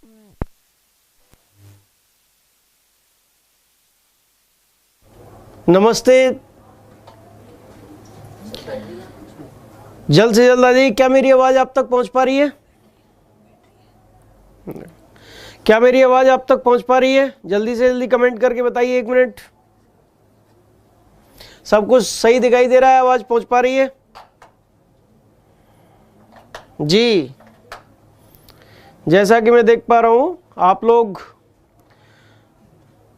नमस्ते। जल्द से जल्द आ जाइए। क्या मेरी आवाज आप तक पहुंच पा रही है? क्या मेरी आवाज आप तक पहुंच पा रही है? जल्दी से जल्दी कमेंट करके बताइए। 1 मिनट। सब कुछ सही दिखाई दे रहा है? आवाज पहुंच पा रही है जी? जैसा कि मैं देख पा रहा हूं, आप लोग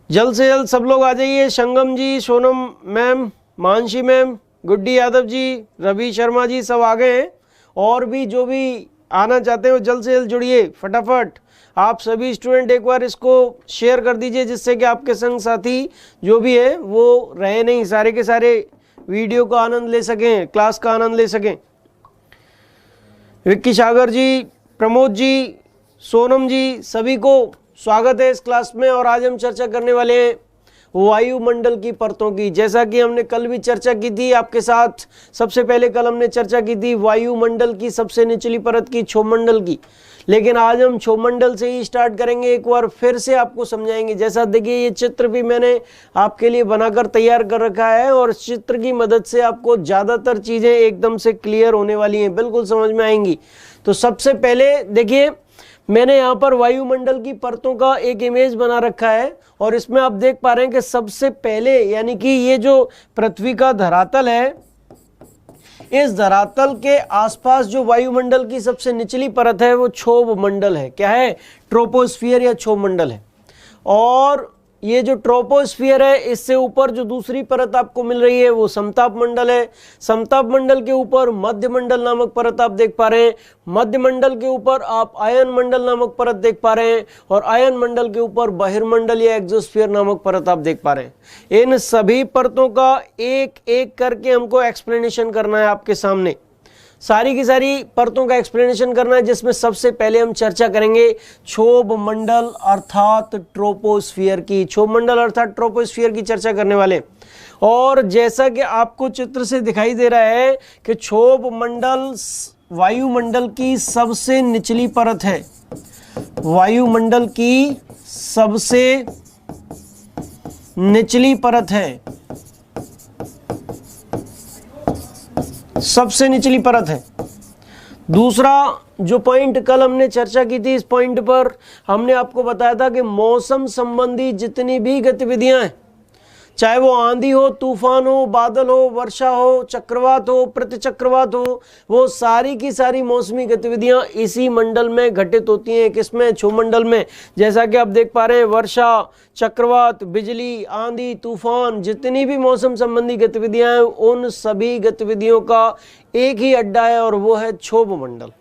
जल्द से जल्द सब लोग आ जाइए। संगम जी, सोनम मैम, मानसी मैम, गुड्डी यादव जी, रवि शर्मा जी सब आ गए हैं। और भी जो भी आना चाहते हो जल्द से जल्द जुड़िए फटाफट। आप सभी स्टूडेंट एक बार इसको शेयर कर दीजिए, जिससे कि आपके संग साथी जो भी है वो रहे नहीं, सारे के सारे वीडियो का आनंद ले सकें, क्लास का आनंद ले सकें। विक्की सागर जी, प्रमोद जी, सोनम जी, सभी को स्वागत है इस क्लास में। और आज हम चर्चा करने वाले हैं वायुमंडल की परतों की। जैसा कि हमने कल भी चर्चा की थी आपके साथ। सबसे पहले कल हमने चर्चा की थी वायुमंडल की सबसे निचली परत की, क्षोमंडल की। लेकिन आज हम क्षोमंडल से ही स्टार्ट करेंगे। एक बार फिर से आपको समझाएंगे। जैसा देखिए, ये चित्र भी मैंने आपके लिए बनाकर तैयार कर रखा है और इस चित्र की मदद से आपको ज़्यादातर चीज़ें एकदम से क्लियर होने वाली हैं, बिल्कुल समझ में आएंगी। तो सबसे पहले देखिए, मैंने यहाँ पर वायुमंडल की परतों का एक इमेज बना रखा है और इसमें आप देख पा रहे हैं कि सबसे पहले, यानी कि ये जो पृथ्वी का धरातल है, इस धरातल के आसपास जो वायुमंडल की सबसे निचली परत है वो क्षोभ मंडल है। क्या है? ट्रोपोस्फियर या क्षोभ मंडल है। और ये जो ट्रोपोस्फियर है, इससे ऊपर जो दूसरी परत आपको मिल रही है वो समताप मंडल है। समताप मंडल के ऊपर मध्य मंडल नामक परत आप देख पा रहे हैं। मध्य मंडल के ऊपर आप आयन मंडल नामक परत देख पा रहे हैं और आयन मंडल के ऊपर बहिर्मंडल या एक्सोस्फीयर नामक परत आप देख पा रहे हैं। इन सभी परतों का एक एक करके हमको एक्सप्लेनेशन करना है आपके सामने। सारी की सारी परतों का एक्सप्लेनेशन करना है, जिसमें सबसे पहले हम चर्चा करेंगे क्षोभ मंडल अर्थात ट्रोपोस्फियर की। क्षोभ मंडल अर्थात ट्रोपोस्फियर की चर्चा करने वाले। और जैसा कि आपको चित्र से दिखाई दे रहा है कि क्षोभ मंडल वायुमंडल की सबसे निचली परत है। वायुमंडल की सबसे निचली परत है, सबसे निचली परत है। दूसरा जो पॉइंट कल हमने चर्चा की थी, इस पॉइंट पर हमने आपको बताया था कि मौसम संबंधी जितनी भी गतिविधियां हैं, चाहे वो आंधी हो, तूफान हो, बादल हो, वर्षा हो, चक्रवात हो, प्रतिचक्रवात हो, वो सारी की सारी मौसमी गतिविधियां इसी मंडल में घटित होती हैं। किसमें? क्षोमंडल में। जैसा कि आप देख पा रहे हैं, वर्षा, चक्रवात, बिजली, आंधी, तूफान, जितनी भी मौसम संबंधी गतिविधियां हैं, उन सभी गतिविधियों का एक ही अड्डा है और वो है क्षोभ मंडल।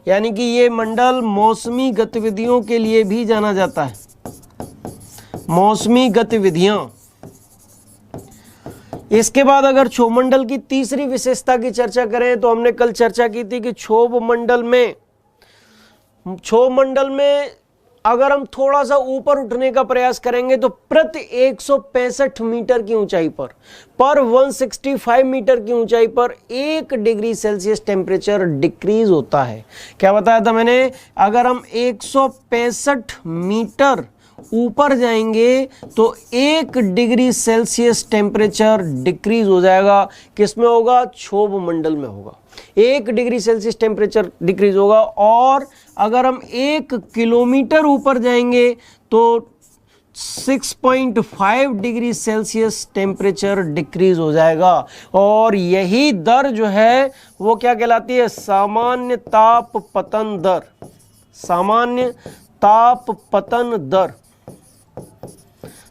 यानी कि ये मंडल मौसमी गतिविधियों के लिए भी जाना जाता है। मौसमी गतिविधियां। इसके बाद अगर क्षोभ मंडल की तीसरी विशेषता की चर्चा करें तो हमने कल चर्चा की थी कि क्षोभ मंडल में अगर हम थोड़ा सा ऊपर उठने का प्रयास करेंगे तो प्रति 165 मीटर की ऊंचाई पर 165 मीटर की ऊंचाई पर 1 डिग्री सेल्सियस टेम्परेचर डिक्रीज होता है। क्या बताया था मैंने? अगर हम 165 मीटर ऊपर जाएंगे तो 1 डिग्री सेल्सियस टेम्परेचर डिक्रीज हो जाएगा। किसमें होगा? क्षोभ मंडल में होगा। 1 डिग्री सेल्सियस टेम्परेचर डिक्रीज होगा। और अगर हम 1 किलोमीटर ऊपर जाएंगे तो 6.5 डिग्री सेल्सियस टेम्परेचर डिक्रीज हो जाएगा। और यही दर जो है वो क्या कहलाती है? सामान्य ताप पतन दर। सामान्य ताप पतन दर,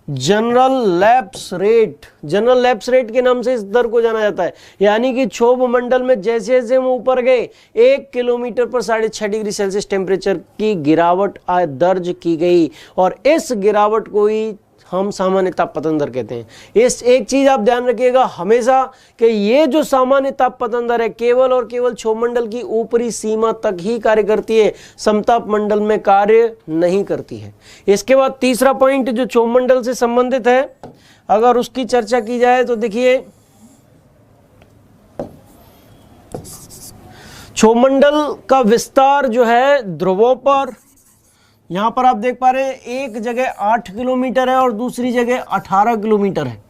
general lapse rate. General lapse rate के नाम से इस दर को जाना जाता है। यानी कि क्षोभ मंडल में जैसे जैसे हम ऊपर गए, 1 किलोमीटर पर 6.5 डिग्री सेल्सियस टेम्परेचर की गिरावट दर्ज की गई। और इस गिरावट को ही हम सामान्य ताप पतन दर कहते हैं। इस एक चीज आप ध्यान रखिएगा हमेशा कि ये जो सामान्य ताप पतन दर है केवल और केवल क्षोभ मंडल की ऊपरी सीमा तक ही कार्य करती है, समताप मंडल में कार्य नहीं करती है। इसके बाद तीसरा पॉइंट जो क्षोभ मंडल से संबंधित है, अगर उसकी चर्चा की जाए तो देखिए, क्षोभ मंडल का विस्तार जो है ध्रुवों पर यहाँ पर आप देख पा रहे हैं एक जगह 8 किलोमीटर है और दूसरी जगह 18 किलोमीटर है।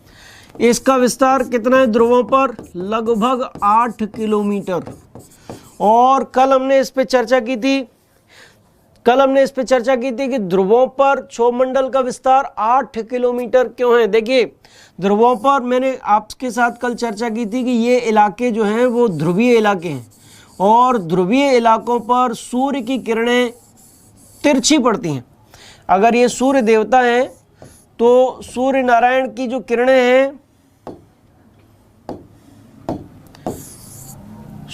इसका विस्तार कितना है ध्रुवों पर? लगभग 8 किलोमीटर। और कल हमने इस पे चर्चा की थी कि ध्रुवों पर क्षोभमंडल का विस्तार 8 किलोमीटर क्यों है। देखिए ध्रुवों पर मैंने आपके साथ कल चर्चा की थी कि ये इलाके जो हैं वो ध्रुवीय इलाके हैं और ध्रुवीय इलाकों पर सूर्य की किरणें तिरछी पड़ती हैं। अगर ये सूर्य देवता हैं तो सूर्य नारायण की जो किरणें हैं,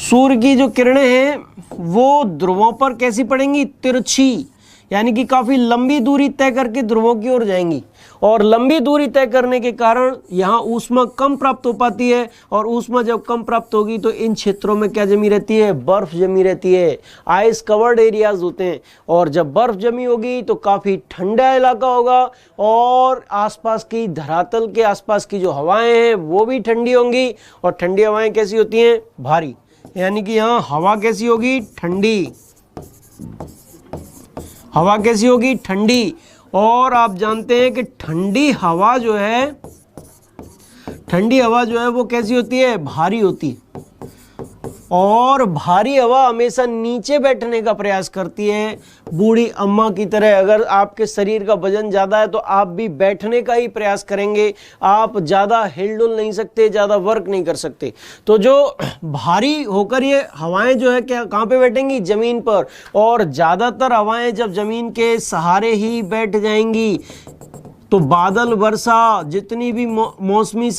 सूर्य की जो किरणें हैं वो ध्रुवों पर कैसी पड़ेंगी? तिरछी, यानी कि काफी लंबी दूरी तय करके ध्रुवों की ओर जाएंगी। और लंबी दूरी तय करने के कारण यहाँ ऊष्मा कम प्राप्त हो पाती है और ऊष्मा जब कम प्राप्त होगी तो इन क्षेत्रों में क्या जमी रहती है? बर्फ जमी रहती है, आइस कवर्ड एरियाज होते हैं। और जब बर्फ जमी होगी तो काफ़ी ठंडा इलाका होगा और आसपास की धरातल के आसपास की जो हवाएं हैं वो भी ठंडी होंगी। और ठंडी हवाएं कैसी होती हैं? भारी, यानी कि यहाँ हवा कैसी होगी? ठंडी। हवा कैसी होगी? ठंडी। और आप जानते हैं कि ठंडी हवा जो है वो कैसी होती है? भारी होती है। और भारी हवा हमेशा नीचे बैठने का प्रयास करती है, बूढ़ी अम्मा की तरह। अगर आपके शरीर का वजन ज़्यादा है तो आप भी बैठने का ही प्रयास करेंगे, आप ज़्यादा हिलडुल नहीं सकते, ज़्यादा वर्क नहीं कर सकते। तो जो भारी होकर ये हवाएं जो है क्या कहाँ पे बैठेंगी? ज़मीन पर। और ज़्यादातर हवाएं जब ज़मीन के सहारे ही बैठ जाएंगी तो बादल, वर्षा, जितनी भी मौसम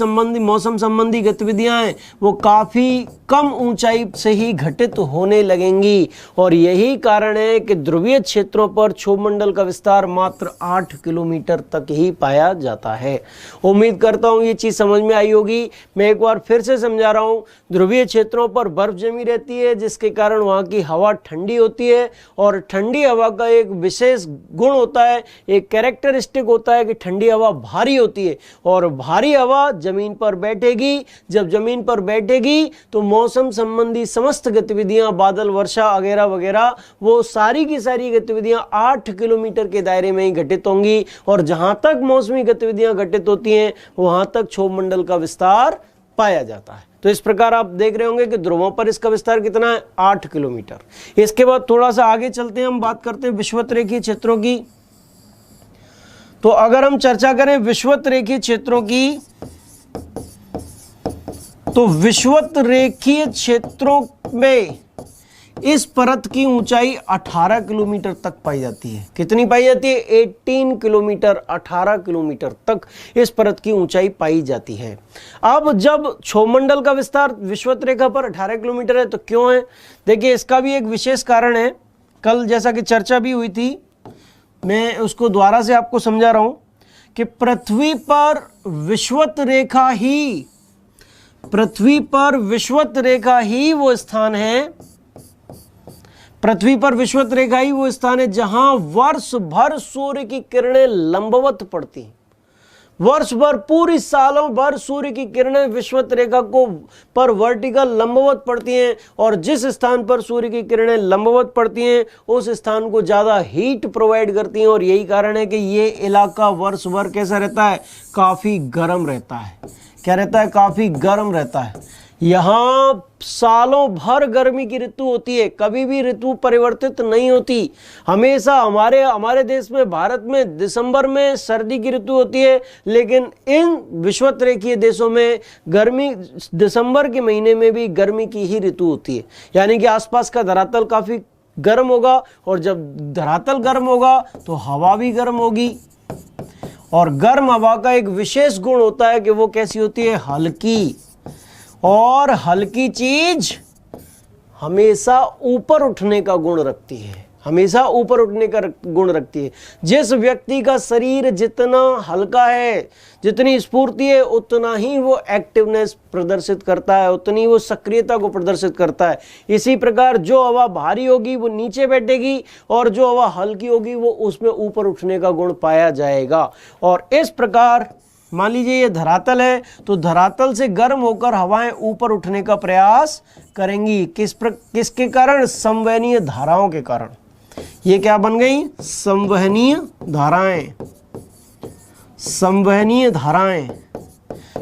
संबंधी गतिविधियां हैं वो काफ़ी कम ऊंचाई से ही घटित होने लगेंगी। और यही कारण है कि ध्रुवीय क्षेत्रों पर क्षोभमंडल का विस्तार मात्र 8 किलोमीटर तक ही पाया जाता है। उम्मीद करता हूँ ये चीज़ समझ में आई होगी। मैं एक बार फिर से समझा रहा हूँ, ध्रुवीय क्षेत्रों पर बर्फ जमी रहती है जिसके कारण वहाँ की हवा ठंडी होती है। और ठंडी हवा का एक विशेष गुण होता है, एक कैरेक्टरिस्टिक होता है कि ठंडी हवा भारी होती है। और भारी हवा जमीन पर बैठेगी, जब जमीन पर बैठेगी तो मौसम संबंधी समस्त गतिविधियां, बादल, वर्षा वगैरह वगैरह, वो सारी की सारी गतिविधियां 8 किलोमीटर के दायरे में ही घटित होंगी। और जहां तक मौसमी गतिविधियां घटित होती हैं वहां तक क्षोभमंडल का विस्तार पाया जाता है। तो इस प्रकार आप देख रहे होंगे कि ध्रुवों पर इसका विस्तार कितना है? 8 किलोमीटर। इसके बाद थोड़ा सा आगे चलते हैं, हम बात करते हैं विषुवतरेखीय क्षेत्रों की। तो अगर हम चर्चा करें विषुवतरेखीय क्षेत्रों की, तो विषुवतरेखीय क्षेत्रों में इस परत की ऊंचाई 18 किलोमीटर तक पाई जाती है। कितनी पाई जाती है? 18 किलोमीटर, 18 किलोमीटर तक इस परत की ऊंचाई पाई जाती है। अब जब क्षोभमंडल का विस्तार विषुवतरेखा पर 18 किलोमीटर है तो क्यों है? देखिए इसका भी एक विशेष कारण है, कल जैसा कि चर्चा भी हुई थी, मैं उसको दोबारा से आपको समझा रहा हूं कि पृथ्वी पर विषुवत रेखा ही वो स्थान है, पृथ्वी पर विषुवत रेखा ही वो स्थान है जहां वर्ष भर सूर्य की किरणें लंबवत पड़ती हैं। वर्ष भर, पूरी सालों भर सूर्य की किरणें विषुवत रेखा को पर वर्टिकल लंबवत पड़ती हैं। और जिस स्थान पर सूर्य की किरणें लंबवत पड़ती हैं उस स्थान को ज़्यादा हीट प्रोवाइड करती हैं। और यही कारण है कि ये इलाका वर्ष भर कैसा रहता है? काफ़ी गर्म रहता है। क्या रहता है? काफ़ी गर्म रहता है। यहाँ सालों भर गर्मी की ऋतु होती है, कभी भी ऋतु परिवर्तित नहीं होती। हमेशा हमारे देश में, भारत में दिसंबर में सर्दी की ऋतु होती है, लेकिन इन विषुवतरेखीय देशों में गर्मी, दिसंबर के महीने में भी गर्मी की ही ऋतु होती है। यानी कि आसपास का धरातल काफ़ी गर्म होगा और जब धरातल गर्म होगा तो हवा भी गर्म होगी। और गर्म हवा का एक विशेष गुण होता है कि वो कैसी होती है? हल्की। और हल्की चीज हमेशा ऊपर उठने का गुण रखती है, हमेशा ऊपर उठने का गुण रखती है। जिस व्यक्ति का शरीर जितना हल्का है, जितनी स्फूर्ति है, उतना ही वो एक्टिवनेस प्रदर्शित करता है, उतनी वो सक्रियता को प्रदर्शित करता है। इसी प्रकार जो हवा भारी होगी वो नीचे बैठेगी और जो हवा हल्की होगी वो उसमें ऊपर उठने का गुण पाया जाएगा। और इस प्रकार मान लीजिए ये धरातल है तो धरातल से गर्म होकर हवाएं ऊपर उठने का प्रयास करेंगी। किसके कारण? संवहनीय धाराओं के कारण। ये क्या बन गई? संवहनीय धाराएं। संवहनीय धाराएं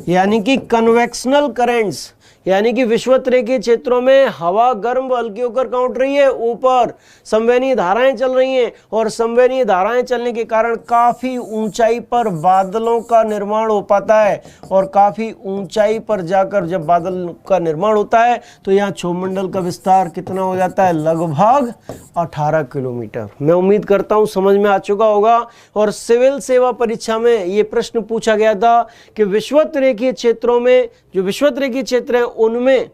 यानी कि कन्वेक्शनल करंट्स, यानी कि विषुवतरेखीय क्षेत्रों में हवा गर्म व हल्की होकर कहाँ उठ रही है? ऊपर। संवहनीय धाराएं चल रही हैं और संवहनीय धाराएं चलने के कारण काफी ऊंचाई पर बादलों का निर्माण हो पाता है, और काफी ऊंचाई पर जाकर जब बादल का निर्माण होता है तो यहाँ क्षोभमंडल का विस्तार कितना हो जाता है? लगभग 18 किलोमीटर। मैं उम्मीद करता हूं समझ में आ चुका होगा। और सिविल सेवा परीक्षा में ये प्रश्न पूछा गया था कि विषुवतरेखीय क्षेत्रों में, जो विषुवतरेखीय क्षेत्र है उनमें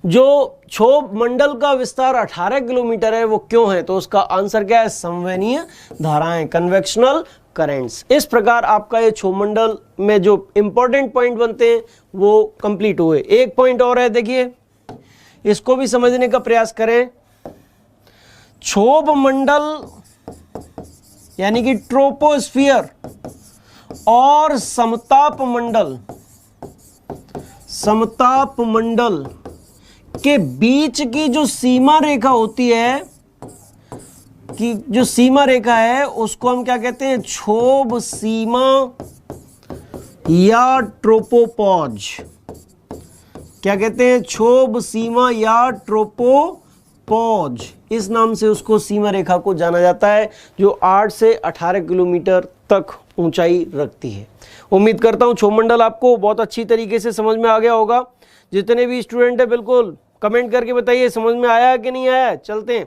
जो क्षोभ मंडल का विस्तार 18 किलोमीटर है वो क्यों है? तो उसका आंसर क्या है? संवहनीय धाराएं, कन्वेक्शनल करंट्स। इस प्रकार आपका ये क्षोभ मंडल में जो इंपॉर्टेंट पॉइंट बनते हैं वो कंप्लीट हुए। एक पॉइंट और है, देखिए इसको भी समझने का प्रयास करें। क्षोभ मंडल यानी कि ट्रोपोस्फियर और समताप मंडल, समताप मंडल के बीच की जो सीमा रेखा होती है, कि जो सीमा रेखा है उसको हम क्या कहते हैं? क्षोभ सीमा या ट्रोपोपॉज। क्या कहते हैं? क्षोभ सीमा या ट्रोपोपॉज, इस नाम से उसको सीमा रेखा को जाना जाता है, जो 8 से 18 किलोमीटर तक ऊंचाई रखती है। उम्मीद करता हूं क्षोभमंडल आपको बहुत अच्छी तरीके से समझ में आ गया होगा। जितने भी स्टूडेंट है बिल्कुल कमेंट करके बताइए समझ में आया कि नहीं आया। चलते हैं।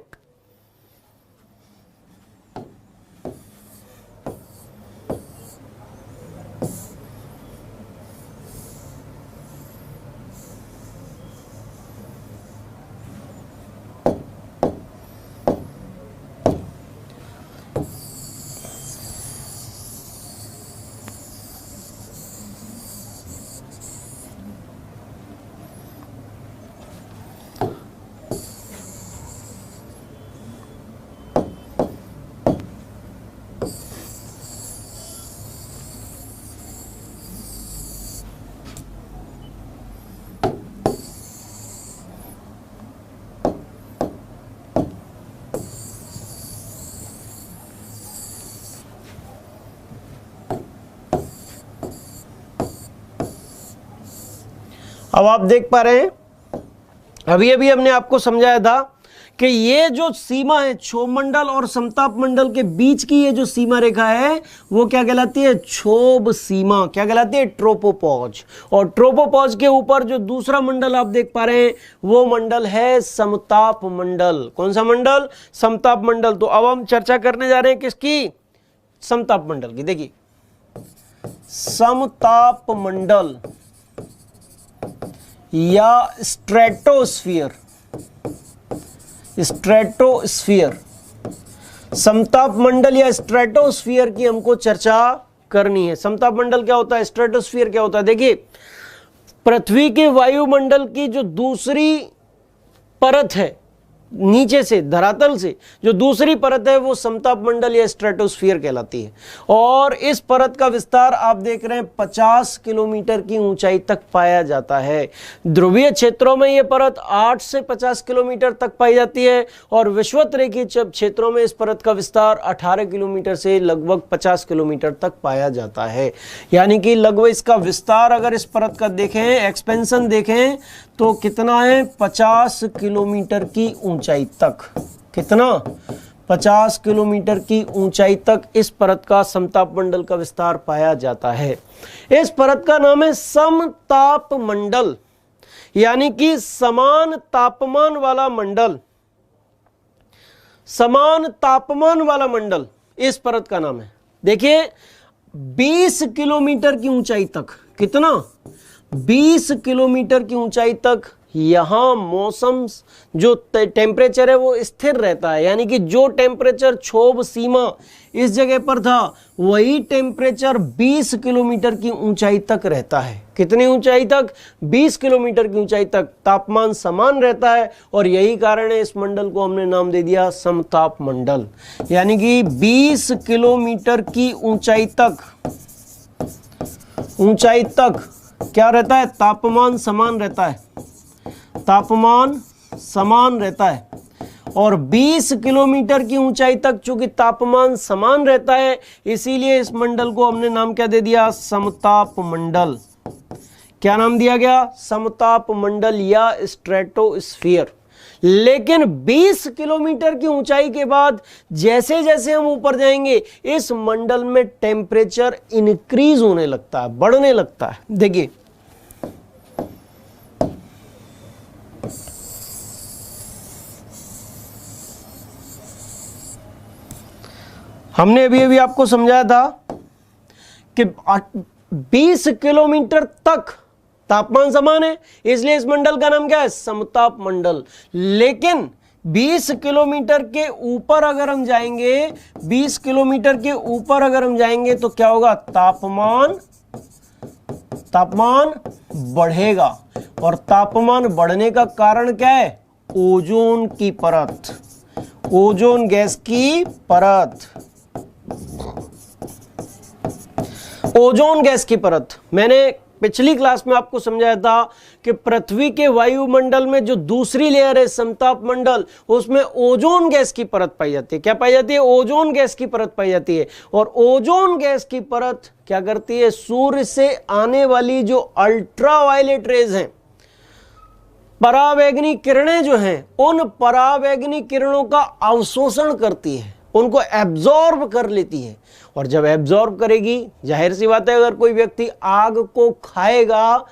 अब आप देख पा रहे हैं, अभी अभी हमने आपको समझाया था कि ये जो सीमा है क्षोभमंडल और समताप मंडल के बीच की ये जो सीमा रेखा है वो क्या कहलाती है? क्षोभ सीमा। क्या कहलाती है? ट्रोपोपॉज। और ट्रोपोपॉज के ऊपर जो दूसरा मंडल आप देख पा रहे हैं वो मंडल है समताप मंडल। कौन सा मंडल? समताप मंडल। तो अब हम चर्चा करने जा रहे हैं किसकी? समताप मंडल की। देखिए समताप मंडल या स्ट्रेटोस्फियर, स्ट्रेटोस्फियर, समताप मंडल या स्ट्रेटोस्फियर की हमको चर्चा करनी है। समताप मंडल क्या होता है? स्ट्रेटोस्फियर क्या होता है? देखिए पृथ्वी के वायुमंडल की जो दूसरी परत है, नीचे से धरातल से जो दूसरी परत है वो समताप मंडल या स्ट्रेटोस्फियर कहलाती है। और इस परत का विस्तार आप देख रहे हैं 50 किलोमीटर की ऊंचाई तक पाया जाता है। ध्रुवीय क्षेत्रों में यह परत 8 से 50 किलोमीटर तक पाई जाती है और विषुवतरेखीय क्षेत्रों में इस परत का विस्तार 18 किलोमीटर से लगभग 50 किलोमीटर तक पाया जाता है। यानी कि लगभग इसका विस्तार अगर इस परत का देखें, एक्सपेंशन देखें तो कितना है? 50 किलोमीटर की ऊंचाई तक। कितना? 50 किलोमीटर की ऊंचाई तक इस परत का समताप मंडल का विस्तार पाया जाता है। इस परत का नाम है समताप मंडल, यानी कि समान तापमान वाला मंडल। समान तापमान वाला मंडल इस परत का नाम है। देखिए 20 किलोमीटर की ऊंचाई तक, कितना? 20 किलोमीटर की ऊंचाई तक यहां मौसम जो टेम्परेचर है वो स्थिर रहता है। यानी कि जो टेम्परेचर क्षोभ सीमा इस जगह पर था वही टेम्परेचर 20 किलोमीटर की ऊंचाई तक रहता है। कितनी ऊंचाई तक? 20 किलोमीटर की ऊंचाई तक तापमान समान रहता है और यही कारण है इस मंडल को हमने नाम दे दिया समताप मंडल। यानी कि 20 किलोमीटर की ऊंचाई तक क्या रहता है? तापमान समान रहता है। तापमान समान रहता है और 20 किलोमीटर की ऊंचाई तक चूंकि तापमान समान रहता है, इसीलिए इस मंडल को हमने नाम क्या दे दिया, समताप मंडल। क्या नाम दिया गया, समताप मंडल या स्ट्रेटोस्फीयर। लेकिन 20 किलोमीटर की ऊंचाई के बाद जैसे जैसे हम ऊपर जाएंगे इस मंडल में टेम्परेचर इंक्रीज होने लगता है, बढ़ने लगता है। देखिए हमने अभी अभी आपको समझाया था कि 20 किलोमीटर तक तापमान समान है, इसलिए इस मंडल का नाम क्या है, समताप मंडल। लेकिन 20 किलोमीटर के ऊपर अगर हम जाएंगे, 20 किलोमीटर के ऊपर अगर हम जाएंगे तो क्या होगा, तापमान बढ़ेगा। और तापमान बढ़ने का कारण क्या है, ओजोन की परत, ओजोन गैस की परत, ओजोन गैस की परत। मैंने पिछली क्लास में आपको समझाया था कि पृथ्वी के वायुमंडल में जो दूसरी लेयर है समताप मंडल, उसमें ओजोन गैस की परत पाई जाती है। क्या पाई जाती है, ओजोन गैस की परत पाई जाती है। और ओजोन गैस की परत क्या करती है, सूर्य से आने वाली जो अल्ट्रावायलेट रेज हैं, परावैंगनी किरणें जो हैं, उन परावैंगनी किरणों का अवशोषण करती है, उनको एब्जॉर्ब कर लेती है। और जब एब्जॉर्ब करेगी, जाहिर सी बात है अगर कोई व्यक्ति आग को खाएगा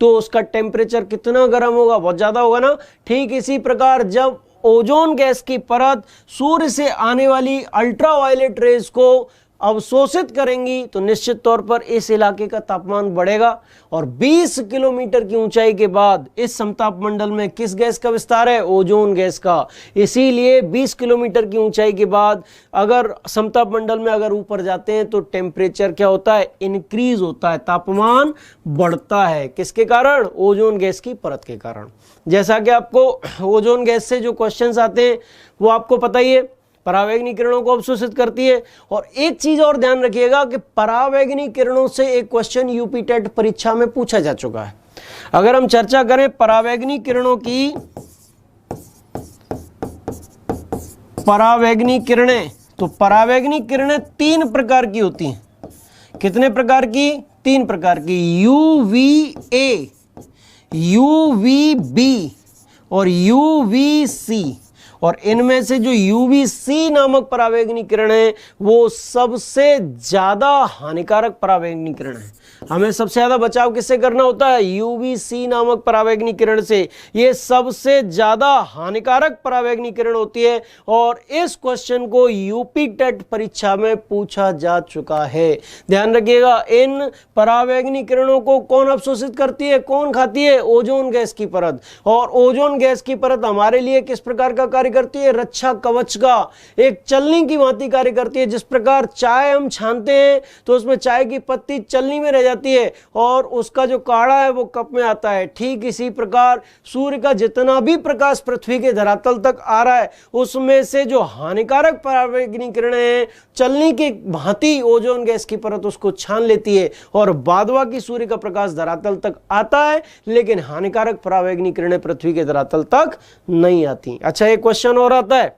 तो उसका टेम्परेचर कितना गर्म होगा, बहुत ज्यादा होगा ना। ठीक इसी प्रकार जब ओजोन गैस की परत सूर्य से आने वाली अल्ट्रावायलेट रेज को अवशोषित करेंगी तो निश्चित तौर पर इस इलाके का तापमान बढ़ेगा। और 20 किलोमीटर की ऊंचाई के बाद इस समताप मंडल में किस गैस का विस्तार है, ओजोन गैस का। इसीलिए 20 किलोमीटर की ऊंचाई के बाद अगर समताप मंडल में अगर ऊपर जाते हैं तो टेम्परेचर क्या होता है, इंक्रीज होता है, तापमान बढ़ता है। किसके कारण, ओजोन गैस की परत के कारण। जैसा कि आपको ओजोन गैस से जो क्वेश्चंस आते हैं वो आपको पता ही है, परावैंगनी किरणों को अवशोषित करती है। और एक चीज और ध्यान रखिएगा कि परावैंगनी किरणों से एक क्वेश्चन यूपी टेट परीक्षा में पूछा जा चुका है। अगर हम चर्चा करें परावैंगनी किरणों की, परावैंगनी किरणें, तो परावैंगनी किरणें 3 प्रकार की होती हैं। कितने प्रकार की, 3 प्रकार की, UVA, UVB और UVC। और इनमें से जो UVC नामक परावैंगनी किरण है वो सबसे ज्यादा हानिकारक परावैंगनी किरण है। हमें सबसे ज्यादा बचाव किससे करना होता है, UVC नामक परावैंगनी किरण से। ये सबसे ज्यादा हानिकारक परावैंगनी किरण होती है और इस क्वेश्चन को यूपी टेट परीक्षा में पूछा जा चुका है। ध्यान रखिएगा, इन परावैंगनी किरणों को कौन अवशोषित करती है, कौन खाती है, ओजोन गैस की परत। और ओजोन गैस की परत हमारे लिए किस प्रकार का कार्य करती है, रक्षा कवच का, एक चलनी की भांति कार्य करती है। जिस प्रकार चाय हम छानते हैं तो उसमें चाय की पत्ती चलनी में रह जाती है और उसका जो काढ़ा है वो कप में आता है। ठीक इसी प्रकार सूर्य का जितना भी प्रकाश पृथ्वी के धरातल तक आ रहा है उसमें से जो हानिकारक परावैंगनी किरणें हैं, चलनी की भांति ओजोन गैस की परत उसको छान लेती है और बादवा की सूर्य का प्रकाश धरातल तक आता है, लेकिन हानिकारक परावैंगनी किरणें पृथ्वी के धरातल तक नहीं आती। अच्छा, एक क्वेश्चन और आता है,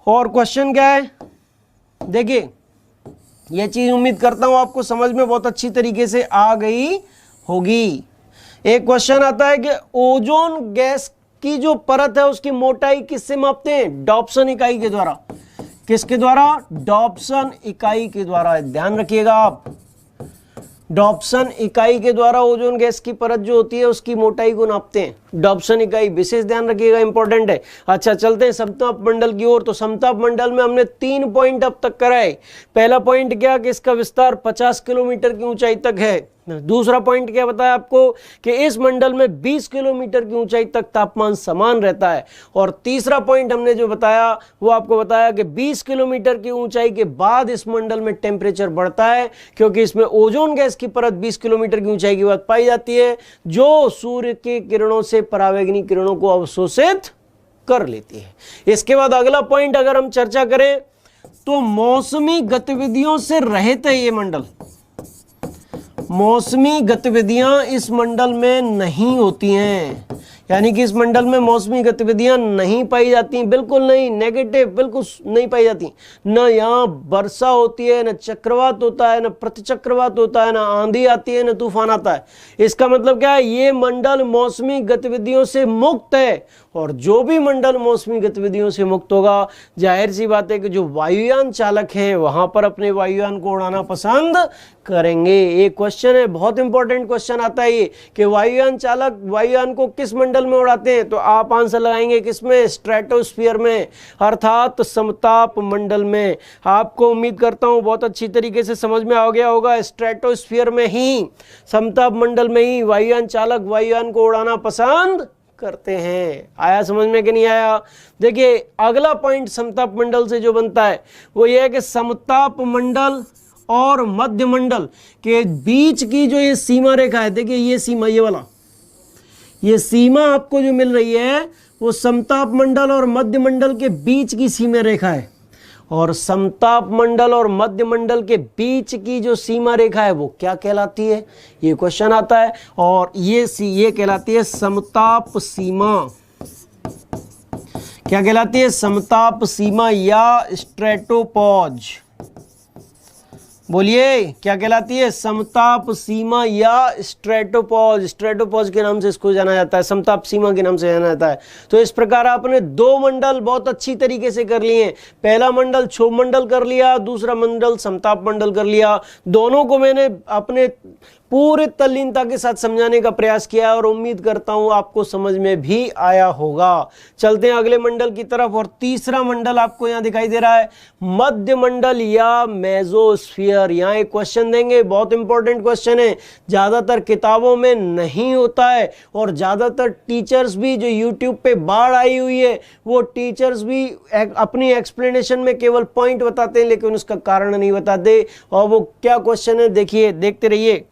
और क्वेश्चन क्या है, देखिए यह चीज उम्मीद करता हूं आपको समझ में बहुत अच्छी तरीके से आ गई होगी। एक क्वेश्चन आता है कि ओजोन गैस की जो परत है उसकी मोटाई किससे मापते हैं, डॉप्सन इकाई के द्वारा। किसके द्वारा, डॉप्सन इकाई के द्वारा। ध्यान रखिएगा आप, डॉप्सन इकाई के द्वारा ओजोन गैस की परत जो होती है उसकी मोटाई को नापते हैं। डॉप्सन इकाई विशेष ध्यान रखिएगा, इंपॉर्टेंट है। अच्छा, चलते हैं समताप मंडल की ओर। तो समताप मंडल में हमने 3 पॉइंट अब तक कराए। पहला पॉइंट क्या कि इसका विस्तार 50 किलोमीटर की ऊंचाई तक है। दूसरा पॉइंट क्या बताया आपको कि इस मंडल में 20 किलोमीटर की ऊंचाई तक तापमान समान रहता है। और तीसरा पॉइंट हमने जो बताया वो आपको बताया कि 20 किलोमीटर की ऊंचाई के बाद इस मंडल में टेम्परेचर बढ़ता है, क्योंकि इसमें ओजोन गैस की परत 20 किलोमीटर की ऊंचाई के बाद पाई जाती है जो सूर्य की किरणों से परावैंगनी किरणों को अवशोषित कर लेती है। इसके बाद अगला पॉइंट अगर हम चर्चा करें तो मौसमी गतिविधियों से रहित है ये मंडल। मौसमी गतिविधियां इस मंडल में नहीं होती हैं, यानी कि इस मंडल में मौसमी गतिविधियां नहीं पाई जाती, बिल्कुल नहीं, नेगेटिव, बिल्कुल नहीं पाई जाती। न यहाँ वर्षा होती है, न चक्रवात होता है, न प्रतिचक्रवात होता है, न आंधी आती है, न तूफान आता है। इसका मतलब क्या है, ये मंडल मौसमी गतिविधियों से मुक्त है। और जो भी मंडल मौसमी गतिविधियों से मुक्त होगा, जाहिर सी बात है कि जो वायुयान चालक हैं वहां पर अपने वायुयान को उड़ाना पसंद करेंगे। एक क्वेश्चन है, बहुत इंपॉर्टेंट क्वेश्चन आता है ये कि वायुयान चालक वायुयान को किस मंडल में उड़ाते हैं, तो आप आंसर लगाएंगे किसमें, स्ट्रेटोस्फीयर में, अर्थात समताप मंडल में। आपको उम्मीद करता हूं बहुत अच्छी तरीके से समझ में आ गया होगा। स्ट्रेटोस्फीयर में ही, समताप मंडल में ही वायुयान चालक वायुयान को उड़ाना पसंद करते हैं। आया समझ में कि नहीं आया? देखिए अगला पॉइंट समताप मंडल से जो बनता है वो ये है कि समताप मंडल और मध्य मंडल के बीच की जो ये सीमा रेखा है, देखिए ये सीमा, ये वाला, ये सीमा आपको जो मिल रही है वो समताप मंडल और मध्य मंडल के बीच की सीमा रेखा है। और समताप मंडल और मध्य मंडल के बीच की जो सीमा रेखा है वो क्या कहलाती है, ये क्वेश्चन आता है। और ये कहलाती है समताप सीमा। क्या कहलाती है? समताप सीमा या स्ट्रेटोपॉज। बोलिए क्या कहलाती है? समताप सीमा या स्ट्रेटोपॉज। स्ट्रेटोपॉज के नाम से इसको जाना जाता है, समताप सीमा के नाम से जाना जाता है। तो इस प्रकार आपने दो मंडल बहुत अच्छी तरीके से कर लिए। पहला मंडल क्षोभ मंडल कर लिया, दूसरा मंडल समताप मंडल कर लिया। दोनों को मैंने अपने पूरे तल्लीनता के साथ समझाने का प्रयास किया और उम्मीद करता हूं आपको समझ में भी आया होगा। चलते हैं अगले मंडल की तरफ। और तीसरा मंडल आपको यहां दिखाई दे रहा है मध्य मंडल या मेसोस्फीयर। यहां एक क्वेश्चन देंगे, बहुत इंपॉर्टेंट क्वेश्चन है, ज्यादातर किताबों में नहीं होता है। और ज्यादातर टीचर्स भी, जो यूट्यूब पे बाढ़ आई हुई है, वो टीचर्स भी अपनी एक्सप्लेनेशन में केवल पॉइंट बताते हैं लेकिन उसका कारण नहीं बताते। और वो क्या क्वेश्चन है देखिए, देखते रहिए।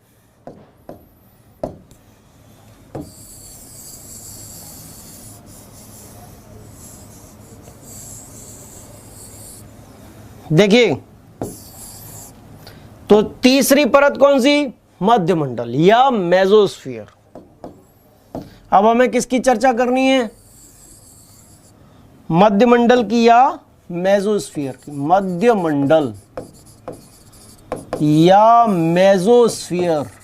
देखिए तो तीसरी परत कौन सी? मध्य मंडल या मेसोस्फीयर। अब हमें किसकी चर्चा करनी है? मध्य मंडल की या मेसोस्फीयर की? मध्य मंडल या मेसोस्फीयर।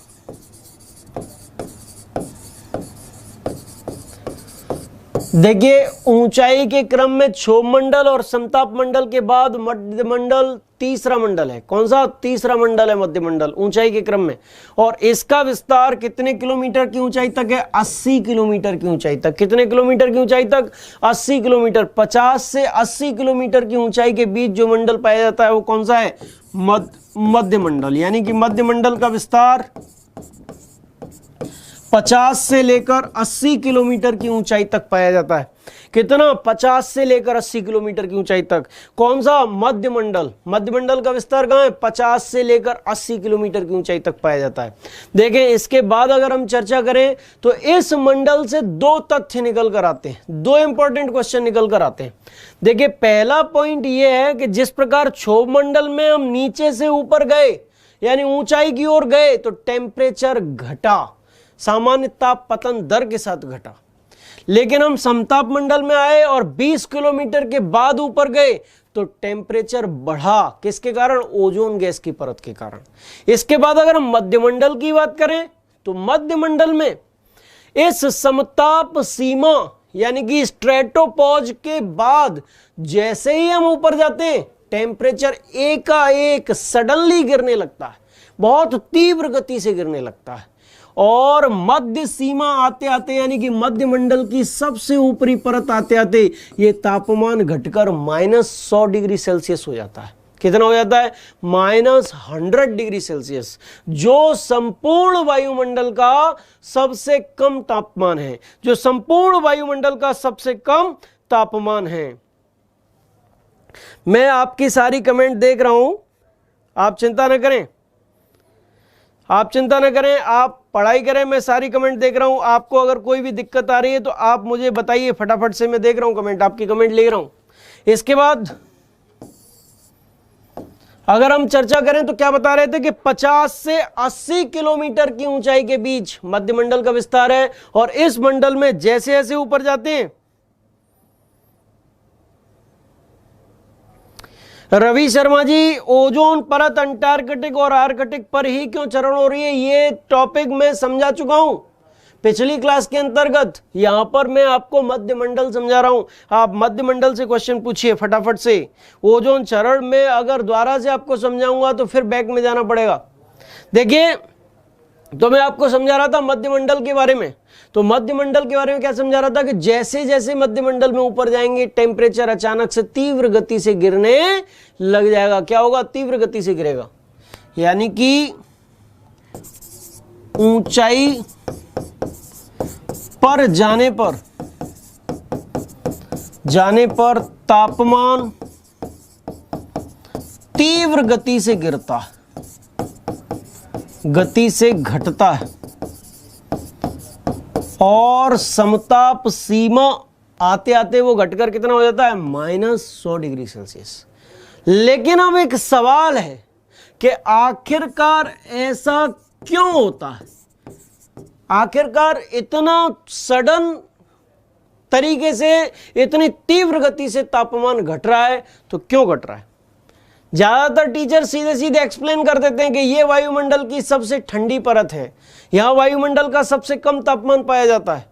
देखिए ऊंचाई के क्रम में क्षोभ मंडल और समताप मंडल के बाद मध्य मंडल तीसरा मंडल है। कौन सा? तीसरा मंडल है मध्य मंडल ऊंचाई के क्रम में। और इसका विस्तार कितने किलोमीटर की ऊंचाई तक है? 80 किलोमीटर की ऊंचाई तक। कितने किलोमीटर की ऊंचाई तक? 80 किलोमीटर। 50 से 80 किलोमीटर की ऊंचाई के बीच जो मंडल पाया जाता है वो कौन सा है? मध्य मंडल। यानी कि मध्य मंडल का विस्तार 50 से लेकर 80 किलोमीटर की ऊंचाई तक पाया जाता है। कितना? 50 से लेकर 80 किलोमीटर की ऊंचाई तक। कौन सा? मध्य मंडल। मध्य मंडल का विस्तार कहां है? 50 से लेकर 80 किलोमीटर की ऊंचाई तक पाया जाता है। देखें इसके बाद अगर हम चर्चा करें तो इस मंडल से दो तथ्य निकल कर आते हैं, दो इंपॉर्टेंट क्वेश्चन निकल कर आते हैं। देखिए पहला पॉइंट यह है कि जिस प्रकार क्षोभ मंडल में हम नीचे से ऊपर गए यानी ऊंचाई की ओर गए तो टेम्परेचर घटा, सामान्य ताप पतन दर के साथ घटा। लेकिन हम समताप मंडल में आए और 20 किलोमीटर के बाद ऊपर गए तो टेम्परेचर बढ़ा। किसके कारण? ओजोन गैस की परत के कारण। इसके बाद अगर हम मध्य मंडल की बात करें तो मध्य मंडल में इस समताप सीमा यानी कि स्ट्रेटोपॉज के बाद जैसे ही हम ऊपर जाते हैं टेम्परेचर एकाएक सडनली गिरने लगता है, बहुत तीव्र गति से गिरने लगता है। और मध्य सीमा आते आते यानी कि मध्य मंडल की सबसे ऊपरी परत आते आते ये तापमान घटकर -100 डिग्री सेल्सियस हो जाता है। कितना हो जाता है? -100 डिग्री सेल्सियस, जो संपूर्ण वायुमंडल का सबसे कम तापमान है, जो संपूर्ण वायुमंडल का सबसे कम तापमान है। मैं आपकी सारी कमेंट देख रहा हूं, आप चिंता न करें, आप चिंता न करें, आप पढ़ाई करें, मैं सारी कमेंट देख रहा हूं। आपको अगर कोई भी दिक्कत आ रही है तो आप मुझे बताइए फटाफट से, मैं देख रहा हूं कमेंट, आपकी कमेंट ले रहा हूं। इसके बाद अगर हम चर्चा करें तो क्या बता रहे थे कि 50 से 80 किलोमीटर की ऊंचाई के बीच मध्यमंडल का विस्तार है, और इस मंडल में जैसे जैसे ऊपर जाते हैं, रवि शर्मा जी, ओजोन परत अंटार्कटिक और आर्कटिक पर ही क्यों चरण हो रही है, ये टॉपिक मैं समझा चुका हूं पिछली क्लास के अंतर्गत। यहां पर मैं आपको मध्यमंडल समझा रहा हूं। आप मध्यमंडल से क्वेश्चन पूछिए फटाफट से। ओजोन चरण में अगर दोबारा से आपको समझाऊंगा तो फिर बैक में जाना पड़ेगा। देखिए, तो मैं आपको समझा रहा था मध्यमंडल के बारे में। तो मध्यमंडल के बारे में क्या समझा रहा था कि जैसे जैसे मध्यमंडल में ऊपर जाएंगे टेम्परेचर अचानक से तीव्र गति से गिरने लग जाएगा। क्या होगा? तीव्र गति से गिरेगा, यानी कि ऊंचाई पर जाने पर तापमान तीव्र गति से गिरता, गति से घटता है, और समताप सीमा आते आते वो घटकर कितना हो जाता है? -100 डिग्री सेल्सियस। लेकिन अब एक सवाल है कि आखिरकार ऐसा क्यों होता है? आखिरकार इतना सडन तरीके से, इतनी तीव्र गति से तापमान घट रहा है, तो क्यों घट रहा है? ज्यादातर टीचर सीधे सीधे एक्सप्लेन कर देते हैं कि ये वायुमंडल की सबसे ठंडी परत है, यहां वायुमंडल का सबसे कम तापमान पाया जाता है।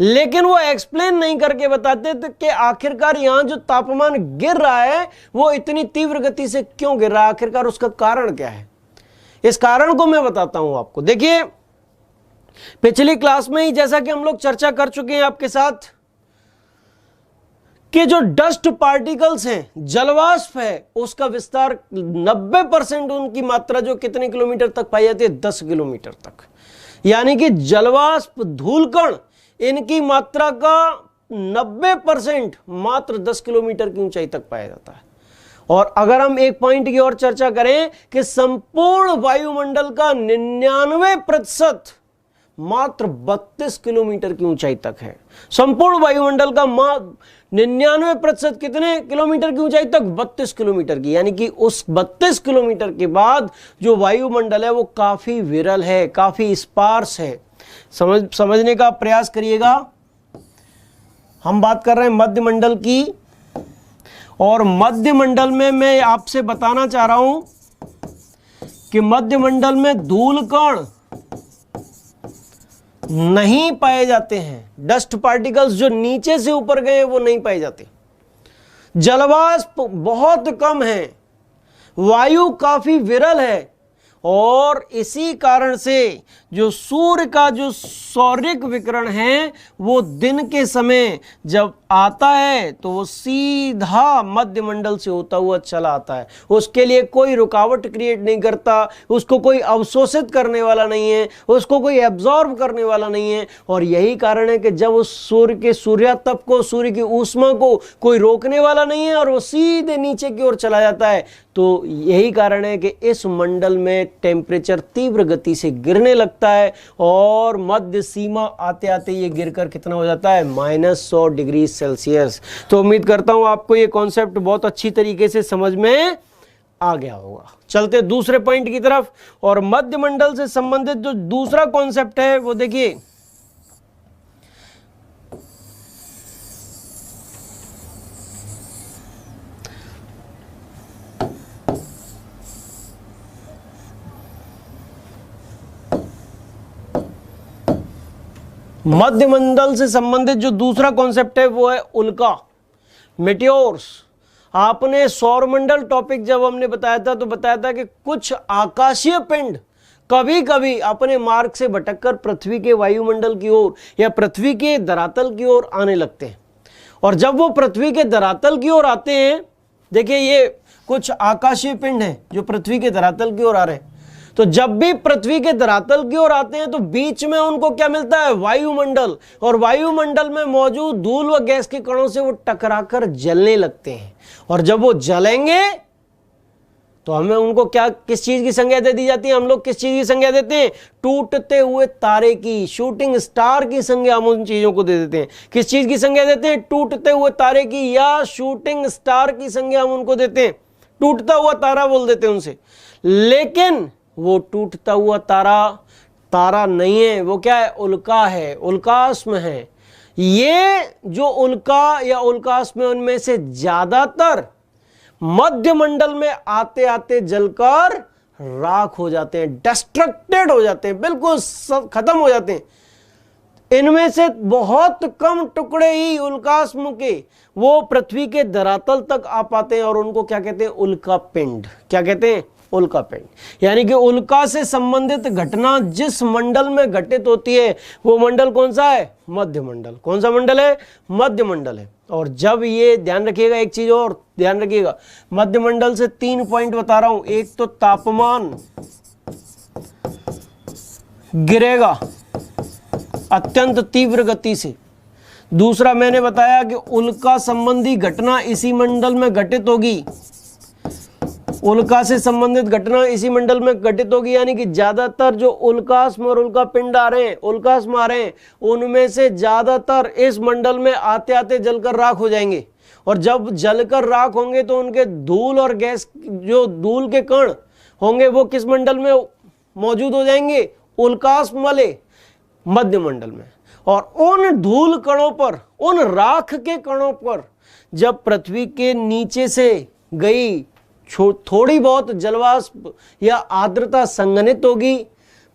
लेकिन वो एक्सप्लेन नहीं करके बताते थे कि आखिरकार यहां जो तापमान गिर रहा है वो इतनी तीव्र गति से क्यों गिर रहा है, आखिरकार उसका कारण क्या है। इस कारण को मैं बताता हूं आपको। देखिए, पिछली क्लास में ही जैसा कि हम लोग चर्चा कर चुके हैं आपके साथ कि जो डस्ट पार्टिकल्स हैं, जलवाष्प है, उसका विस्तार 90% उनकी मात्रा जो कितने किलोमीटर तक पाई जाती है? 10 किलोमीटर तक। यानी कि जलवाष्प, धूलकण, इनकी मात्रा का 90% मात्र 10 किलोमीटर की ऊंचाई तक पाया जाता है। और अगर हम एक पॉइंट की और चर्चा करें कि संपूर्ण वायुमंडल का 99% मात्र 32 किलोमीटर की ऊंचाई तक है। संपूर्ण वायुमंडल का 99% कितने किलोमीटर की ऊंचाई तक? 32 किलोमीटर की। यानी कि उस 32 किलोमीटर के बाद जो वायुमंडल है वो काफी विरल है, काफी स्पार्स है। समझने का प्रयास करिएगा। हम बात कर रहे हैं मध्यमंडल की, और मध्यमंडल में मैं आपसे बताना चाह रहा हूं कि मध्यमंडल में धूलकण नहीं पाए जाते हैं। डस्ट पार्टिकल्स जो नीचे से ऊपर गए वो नहीं पाए जाते। जलवाष्प बहुत कम है, वायु काफी विरल है, और इसी कारण से जो सूर्य का जो सौर्यिक विकिरण है वो दिन के समय जब आता है तो वो सीधा मध्यमंडल से होता हुआ चला आता है। उसके लिए कोई रुकावट क्रिएट नहीं करता, उसको कोई अवशोषित करने वाला नहीं है, उसको कोई एब्जॉर्ब करने वाला नहीं है। और यही कारण है कि जब उस सूर्य के सूर्यातप को, सूर्य की ऊष्मा को कोई रोकने वाला नहीं है और वो सीधे नीचे की ओर चला जाता है। तो यही कारण है कि इस मंडल में टेम्परेचर तीव्र गति से गिरने लगता है, और मध्य सीमा आते आते ये गिरकर कितना हो जाता है? -100 डिग्री सेल्सियस। तो उम्मीद करता हूं आपको ये कॉन्सेप्ट बहुत अच्छी तरीके से समझ में आ गया होगा। चलते दूसरे पॉइंट की तरफ, और मध्यमंडल से संबंधित जो दूसरा कॉन्सेप्ट है वो देखिए, मध्यमंडल से संबंधित जो दूसरा कॉन्सेप्ट है वो है उल्का, मेटियोर्स। आपने सौरमंडल टॉपिक जब हमने बताया था तो बताया था कि कुछ आकाशीय पिंड कभी कभी अपने मार्ग से भटककर पृथ्वी के वायुमंडल की ओर या पृथ्वी के धरातल की ओर आने लगते हैं। और जब वो पृथ्वी के धरातल की ओर आते हैं, देखिए ये कुछ आकाशीय पिंड हैं जो पृथ्वी के धरातल की ओर आ रहे हैं। तो जब भी पृथ्वी के धरातल की ओर आते हैं तो बीच में उनको क्या मिलता है? वायुमंडल। और वायुमंडल में मौजूद धूल व गैस के कणों से वो टकराकर जलने लगते हैं। और जब वो जलेंगे तो हमें उनको क्या, किस चीज की संज्ञा दे दी जाती है? हम लोग किस चीज की संज्ञा देते हैं? टूटते हुए तारे की, शूटिंग स्टार की संज्ञा हम उन चीजों को दे देते हैं। किस चीज की संज्ञा देते हैं? टूटते हुए तारे की या शूटिंग स्टार की संज्ञा हम उनको देते हैं। टूटता हुआ तारा बोल देते हैं उनसे। लेकिन वो टूटता हुआ तारा तारा नहीं है, वो क्या है, उल्का है, उल्कास्म है। ये जो उल्का या उल्कास्म है उनमें से ज्यादातर मध्य मंडल में आते आते जलकर राख हो जाते हैं, डिस्ट्रक्टेड हो जाते हैं, बिल्कुल खत्म हो जाते हैं। इनमें से बहुत कम टुकड़े ही उल्कास्म के वो पृथ्वी के धरातल तक आ पाते हैं और उनको क्या कहते हैं, उल्का पिंड। क्या कहते हैं, उल्का पिंड। यानी कि उल्का से संबंधित घटना जिस मंडल में घटित होती है वो मंडल कौन सा है, मध्य मंडल। कौन सा मंडल है, मध्य मंडल है। और जब ये ध्यान रखिएगा, एक चीज और ध्यान रखिएगा, मध्य मंडल से 3 पॉइंट बता रहा हूं। एक तो तापमान गिरेगा अत्यंत तीव्र गति से। दूसरा मैंने बताया कि उल्का संबंधी घटना इसी मंडल में घटित होगी, उल्का से संबंधित घटना इसी मंडल में घटित होगी। यानी कि ज्यादातर जो उल्कास्म और उल्का पिंड आ रहे हैं, उल्कास्म आ रहे हैं, उनमें से ज्यादातर इस मंडल में आते आते जलकर राख हो जाएंगे। और जब जलकर राख होंगे तो उनके धूल और गैस, जो धूल के कण होंगे वो किस मंडल में मौजूद हो जाएंगे, उल्कास्म वाले मध्य मंडल में। और उन धूल कणों पर, उन राख के कणों पर जब पृथ्वी के नीचे से गई थोड़ी बहुत जलवाष्प या आर्द्रता संघनित होगी,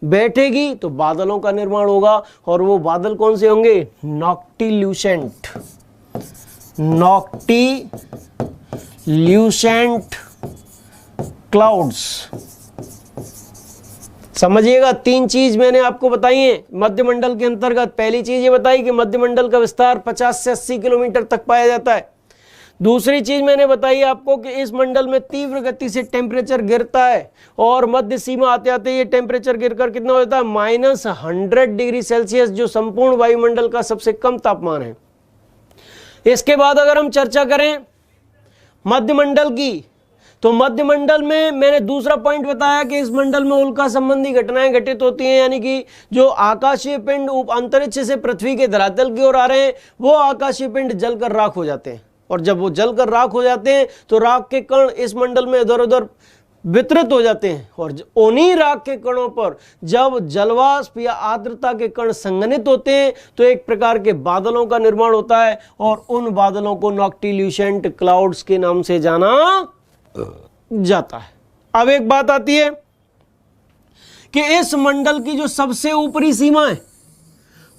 बैठेगी, तो बादलों का निर्माण होगा। और वो बादल कौन से होंगे, नॉक्टिल्यूसेंट, नॉक्टिल्यूसेंट क्लाउड्स। समझिएगा, 3 चीज मैंने आपको बताई है मध्य मंडल के अंतर्गत। पहली चीज ये बताई कि मध्य मंडल का विस्तार 50 से 80 किलोमीटर तक पाया जाता है। दूसरी चीज मैंने बताई आपको कि इस मंडल में तीव्र गति से टेम्परेचर गिरता है और मध्य सीमा आते आते ये टेम्परेचर गिरकर कितना हो जाता है, -100 डिग्री सेल्सियस, जो संपूर्ण वायुमंडल का सबसे कम तापमान है। इसके बाद अगर हम चर्चा करें मध्य मंडल की, तो मध्य मंडल में मैंने दूसरा पॉइंट बताया कि इस मंडल में उल्का संबंधी घटनाएं घटित होती हैं। यानी कि जो आकाशीय पिंड अंतरिक्ष से पृथ्वी के धरातल की ओर आ रहे हैं वो आकाशीय पिंड जलकर राख हो जाते हैं। और जब वो जलकर राख हो जाते हैं तो राख के कण इस मंडल में इधर उधर वितरित हो जाते हैं। और उन्हीं राख के कणों पर जब जलवाष्प या आर्द्रता के कण संघनित होते हैं तो एक प्रकार के बादलों का निर्माण होता है। और उन बादलों को नॉक्टिल्यूसेंट क्लाउड्स के नाम से जाना जाता है। अब एक बात आती है कि इस मंडल की जो सबसे ऊपरी सीमा है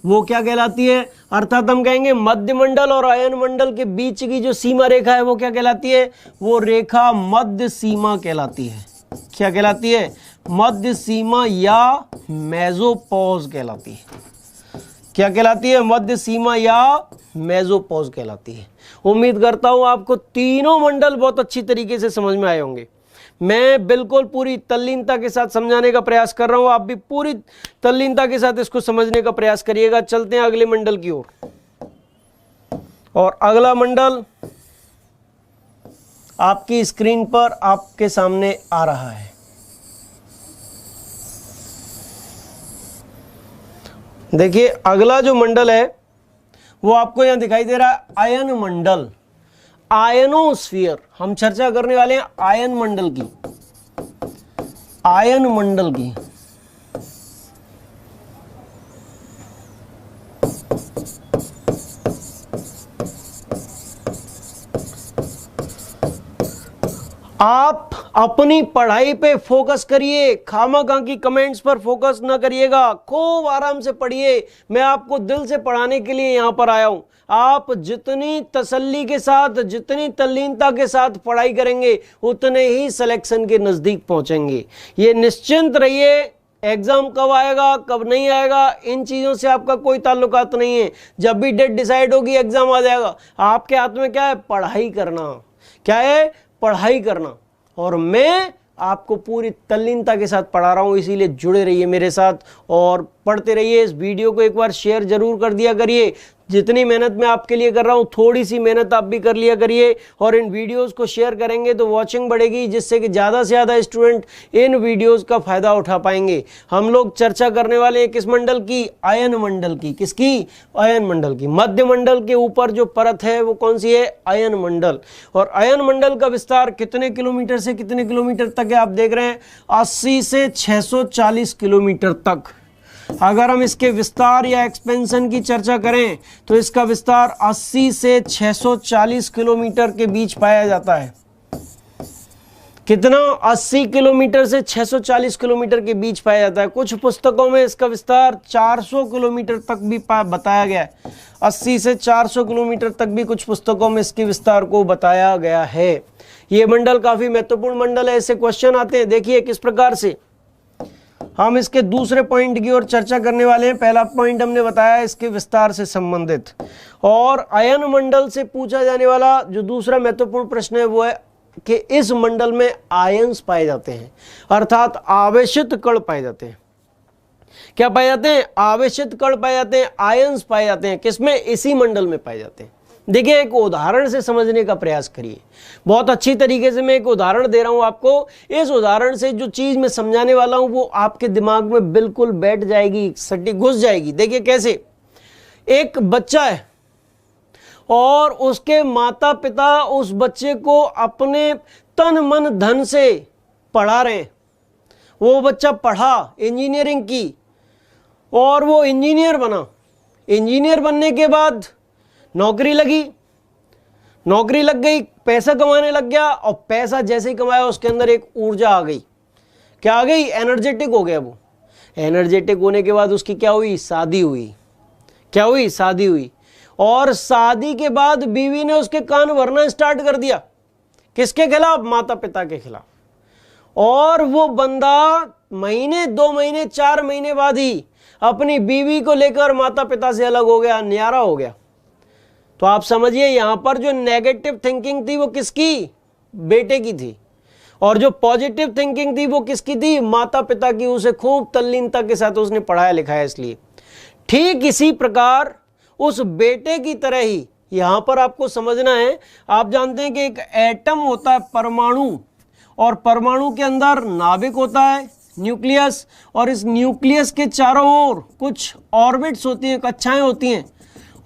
वो क्या कहलाती है, अर्थात हम कहेंगे मध्य मंडल और अयन मंडल के बीच की जो सीमा रेखा है वो क्या कहलाती है, वो रेखा मध्य सीमा कहलाती है। क्या कहलाती है, मध्य सीमा या मेसोपॉज कहलाती है। क्या कहलाती है, मध्य सीमा या मेसोपॉज कहलाती है। उम्मीद करता हूं आपको तीनों मंडल बहुत अच्छी तरीके से समझ में आए होंगे। मैं बिल्कुल पूरी तल्लीनता के साथ समझाने का प्रयास कर रहा हूं, आप भी पूरी तल्लीनता के साथ इसको समझने का प्रयास करिएगा। चलते हैं अगले मंडल की ओर। और अगला मंडल आपकी स्क्रीन पर आपके सामने आ रहा है। देखिए अगला जो मंडल है वो आपको यहां दिखाई दे रहा है, आयन मंडल, आयनोस्फीयर। हम चर्चा करने वाले हैं आयन मंडल की, आयन मंडल की। आप अपनी पढ़ाई पे फोकस करिए, खामखा की कमेंट्स पर फोकस ना करिएगा, खूब आराम से पढ़िए। मैं आपको दिल से पढ़ाने के लिए यहां पर आया हूं। आप जितनी तसल्ली के साथ, जितनी तल्लीनता के साथ पढ़ाई करेंगे उतने ही सिलेक्शन के नजदीक पहुंचेंगे। ये निश्चिंत रहिए, एग्जाम कब आएगा कब नहीं आएगा इन चीजों से आपका कोई ताल्लुकात नहीं है। जब भी डेट डिसाइड होगी एग्जाम आ जाएगा। आपके हाथ में क्या है, पढ़ाई करना। क्या है, पढ़ाई करना। और मैं आपको पूरी तल्लीनता के साथ पढ़ा रहा हूं, इसीलिए जुड़े रहिए मेरे साथ और पढ़ते रहिए। इस वीडियो को एक बार शेयर जरूर कर दिया करिए। जितनी मेहनत मैं आपके लिए कर रहा हूं थोड़ी सी मेहनत आप भी कर लिया करिए और इन वीडियोस को शेयर करेंगे तो वॉचिंग बढ़ेगी, जिससे कि ज़्यादा से ज़्यादा स्टूडेंट इन वीडियोस का फायदा उठा पाएंगे। हम लोग चर्चा करने वाले हैं किस मंडल की? आयन मंडल की। किसकी? आयन मंडल की। मध्य मंडल के ऊपर जो परत है वो कौन सी है? आयन मंडल। और आयन मंडल का विस्तार कितने किलोमीटर से कितने किलोमीटर तक है? आप देख रहे हैं 80 से 640 किलोमीटर तक। अगर हम इसके विस्तार या एक्सपेंशन की चर्चा करें तो इसका विस्तार 80 से 640 किलोमीटर के बीच पाया जाता है। कितना? 80 किलोमीटर से 640 किलोमीटर के बीच पाया जाता है। कुछ पुस्तकों में इसका विस्तार 400 किलोमीटर तक भी बताया गया है। 80 से 400 किलोमीटर तक भी कुछ पुस्तकों में इसके विस्तार को बताया गया है। ये मंडल काफी महत्वपूर्ण मंडल है, इससे क्वेश्चन आते हैं। देखिए किस प्रकार से हम इसके दूसरे पॉइंट की ओर चर्चा करने वाले हैं। पहला पॉइंट हमने बताया इसके विस्तार से संबंधित, और आयन मंडल से पूछा जाने वाला जो दूसरा महत्वपूर्ण प्रश्न है वो है कि इस मंडल में आयंस पाए जाते हैं, अर्थात आवेशित कण पाए जाते हैं। क्या पाए जाते हैं? आवेशित कण पाए जाते हैं, आयंस पाए जाते हैं। किसमें? इसी मंडल में पाए जाते हैं। देखिए एक उदाहरण से समझने का प्रयास करिए। बहुत अच्छी तरीके से मैं एक उदाहरण दे रहा हूं आपको। इस उदाहरण से जो चीज मैं समझाने वाला हूं वो आपके दिमाग में बिल्कुल बैठ जाएगी, सटी घुस जाएगी। देखिए कैसे। एक बच्चा है और उसके माता पिता उस बच्चे को अपने तन मन धन से पढ़ा रहे हैं। वो बच्चा पढ़ा, इंजीनियरिंग की, और वो इंजीनियर बना। इंजीनियर बनने के बाद नौकरी लगी, नौकरी लग गई, पैसा कमाने लग गया, और पैसा जैसे ही कमाया उसके अंदर एक ऊर्जा आ गई। क्या आ गई? एनर्जेटिक हो गया वो। एनर्जेटिक होने के बाद उसकी क्या हुई? शादी हुई। क्या हुई? शादी हुई। और शादी के बाद बीवी ने उसके कान भरना स्टार्ट कर दिया। किसके खिलाफ? माता पिता के खिलाफ। और वो बंदा महीने, 2 महीने, 4 महीने बाद ही अपनी बीवी को लेकर माता पिता से अलग हो गया, न्यारा हो गया। तो आप समझिए यहां पर जो नेगेटिव थिंकिंग थी वो किसकी? बेटे की थी। और जो पॉजिटिव थिंकिंग थी वो किसकी थी? माता पिता की। उसे खूब तल्लीनता के साथ उसने पढ़ाया लिखाया इसलिए। ठीक इसी प्रकार उस बेटे की तरह ही यहां पर आपको समझना है। आप जानते हैं कि एक एटम होता है परमाणु, और परमाणु के अंदर नाभिक होता है, न्यूक्लियस, और इस न्यूक्लियस के चारों ओर कुछ ऑर्बिट्स होती हैं, कक्षाएं होती हैं,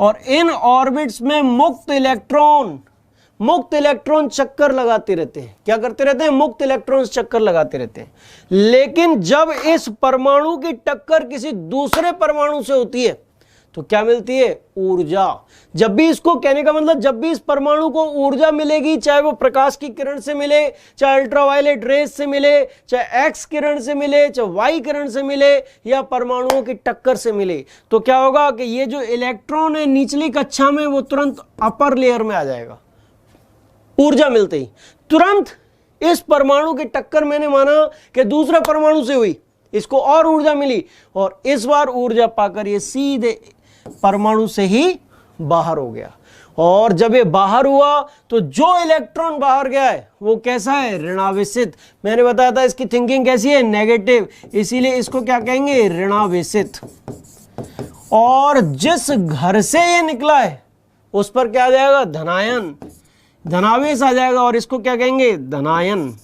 और इन ऑर्बिट्स में मुक्त इलेक्ट्रॉन चक्कर लगाते रहते हैं। क्या करते रहते हैं? मुक्त इलेक्ट्रॉन चक्कर लगाते रहते हैं। लेकिन जब इस परमाणु की टक्कर किसी दूसरे परमाणु से होती है तो क्या मिलती है? ऊर्जा। जब भी इसको कहने का मतलब, जब भी इस परमाणु को ऊर्जा मिलेगी, चाहे वो प्रकाश की किरण से मिले, चाहे अल्ट्रावायलेट रेज से मिले, चाहे एक्स किरण से मिले, चाहे वाई किरण से मिले, या परमाणुओं की टक्कर से मिले, तो क्या होगा कि ये जो इलेक्ट्रॉन है निचली कक्षा में वो तुरंत अपर लेयर में आ जाएगा। ऊर्जा मिलते ही तुरंत इस परमाणु की टक्कर मैंने माना कि दूसरे परमाणु से हुई, इसको और ऊर्जा मिली, और इस बार ऊर्जा पाकर ये सीधे परमाणु से ही बाहर हो गया। और जब ये बाहर हुआ तो जो इलेक्ट्रॉन बाहर गया है वो कैसा है? ऋणावेशित। मैंने बताया था इसकी थिंकिंग कैसी है? नेगेटिव। इसीलिए इसको क्या कहेंगे? ऋणावेशित। और जिस घर से ये निकला है उस पर क्या आ जाएगा? धनायन, धनावेश आ जाएगा, और इसको क्या कहेंगे? धनायन।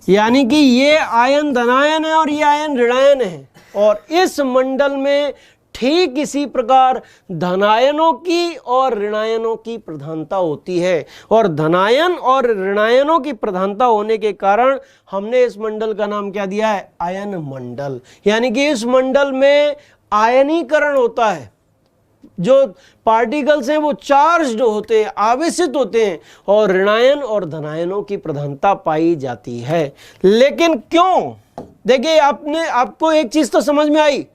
यानी कि ये आयन धनायन है और ये आयन ऋणायन है। और इस मंडल में ठीक इसी प्रकार धनायनों की और ऋणायनों की प्रधानता होती है, और धनायन और ऋणायनों की प्रधानता होने के कारण हमने इस मंडल का नाम क्या दिया है? आयन मंडल। यानी कि इस मंडल में आयनीकरण होता है। जो पार्टिकल्स हैं वो चार्ज्ड होते हैं, आवेशित होते हैं, और ऋणायन और धनायनों की प्रधानता पाई जाती है। लेकिन क्यों? देखिए आपको एक चीज तो समझ में आई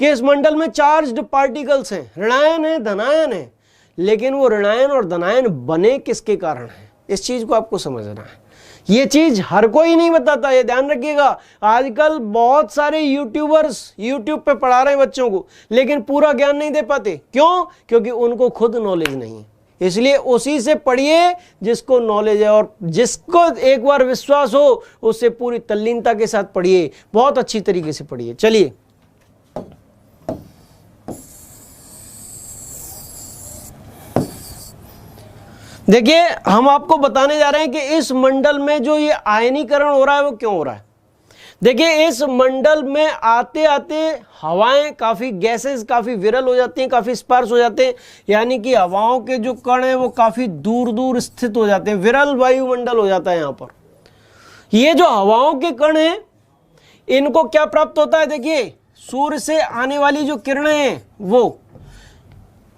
कि इस मंडल में चार्ज्ड पार्टिकल्स हैं, ऋणायन है, धनायन है, लेकिन वो ऋणायन और धनायन बने किसके कारण है? इस चीज को आपको समझना है। ये चीज हर कोई नहीं बताता, ये ध्यान रखिएगा। आजकल बहुत सारे यूट्यूबर्स यूट्यूब पे पढ़ा रहे हैं बच्चों को, लेकिन पूरा ज्ञान नहीं दे पाते। क्यों? क्योंकि उनको खुद नॉलेज नहीं है। इसलिए उसी से पढ़िए जिसको नॉलेज है, और जिसको एक बार विश्वास हो उससे पूरी तल्लीनता के साथ पढ़िए, बहुत अच्छी तरीके से पढ़िए। चलिए देखिए हम आपको बताने जा रहे हैं कि इस मंडल में जो ये आयनीकरण हो रहा है वो क्यों हो रहा है। देखिए इस मंडल में आते आते हवाएं काफी गैसेस काफी विरल हो जाती हैं, काफी स्पार्स हो जाते हैं, यानी कि हवाओं के जो कण हैं वो काफी दूर दूर स्थित हो जाते हैं, विरल वायुमंडल हो जाता है। यहां पर ये जो हवाओं के कण हैं इनको क्या प्राप्त होता है, देखिए सूर्य से आने वाली जो किरणें हैं वो,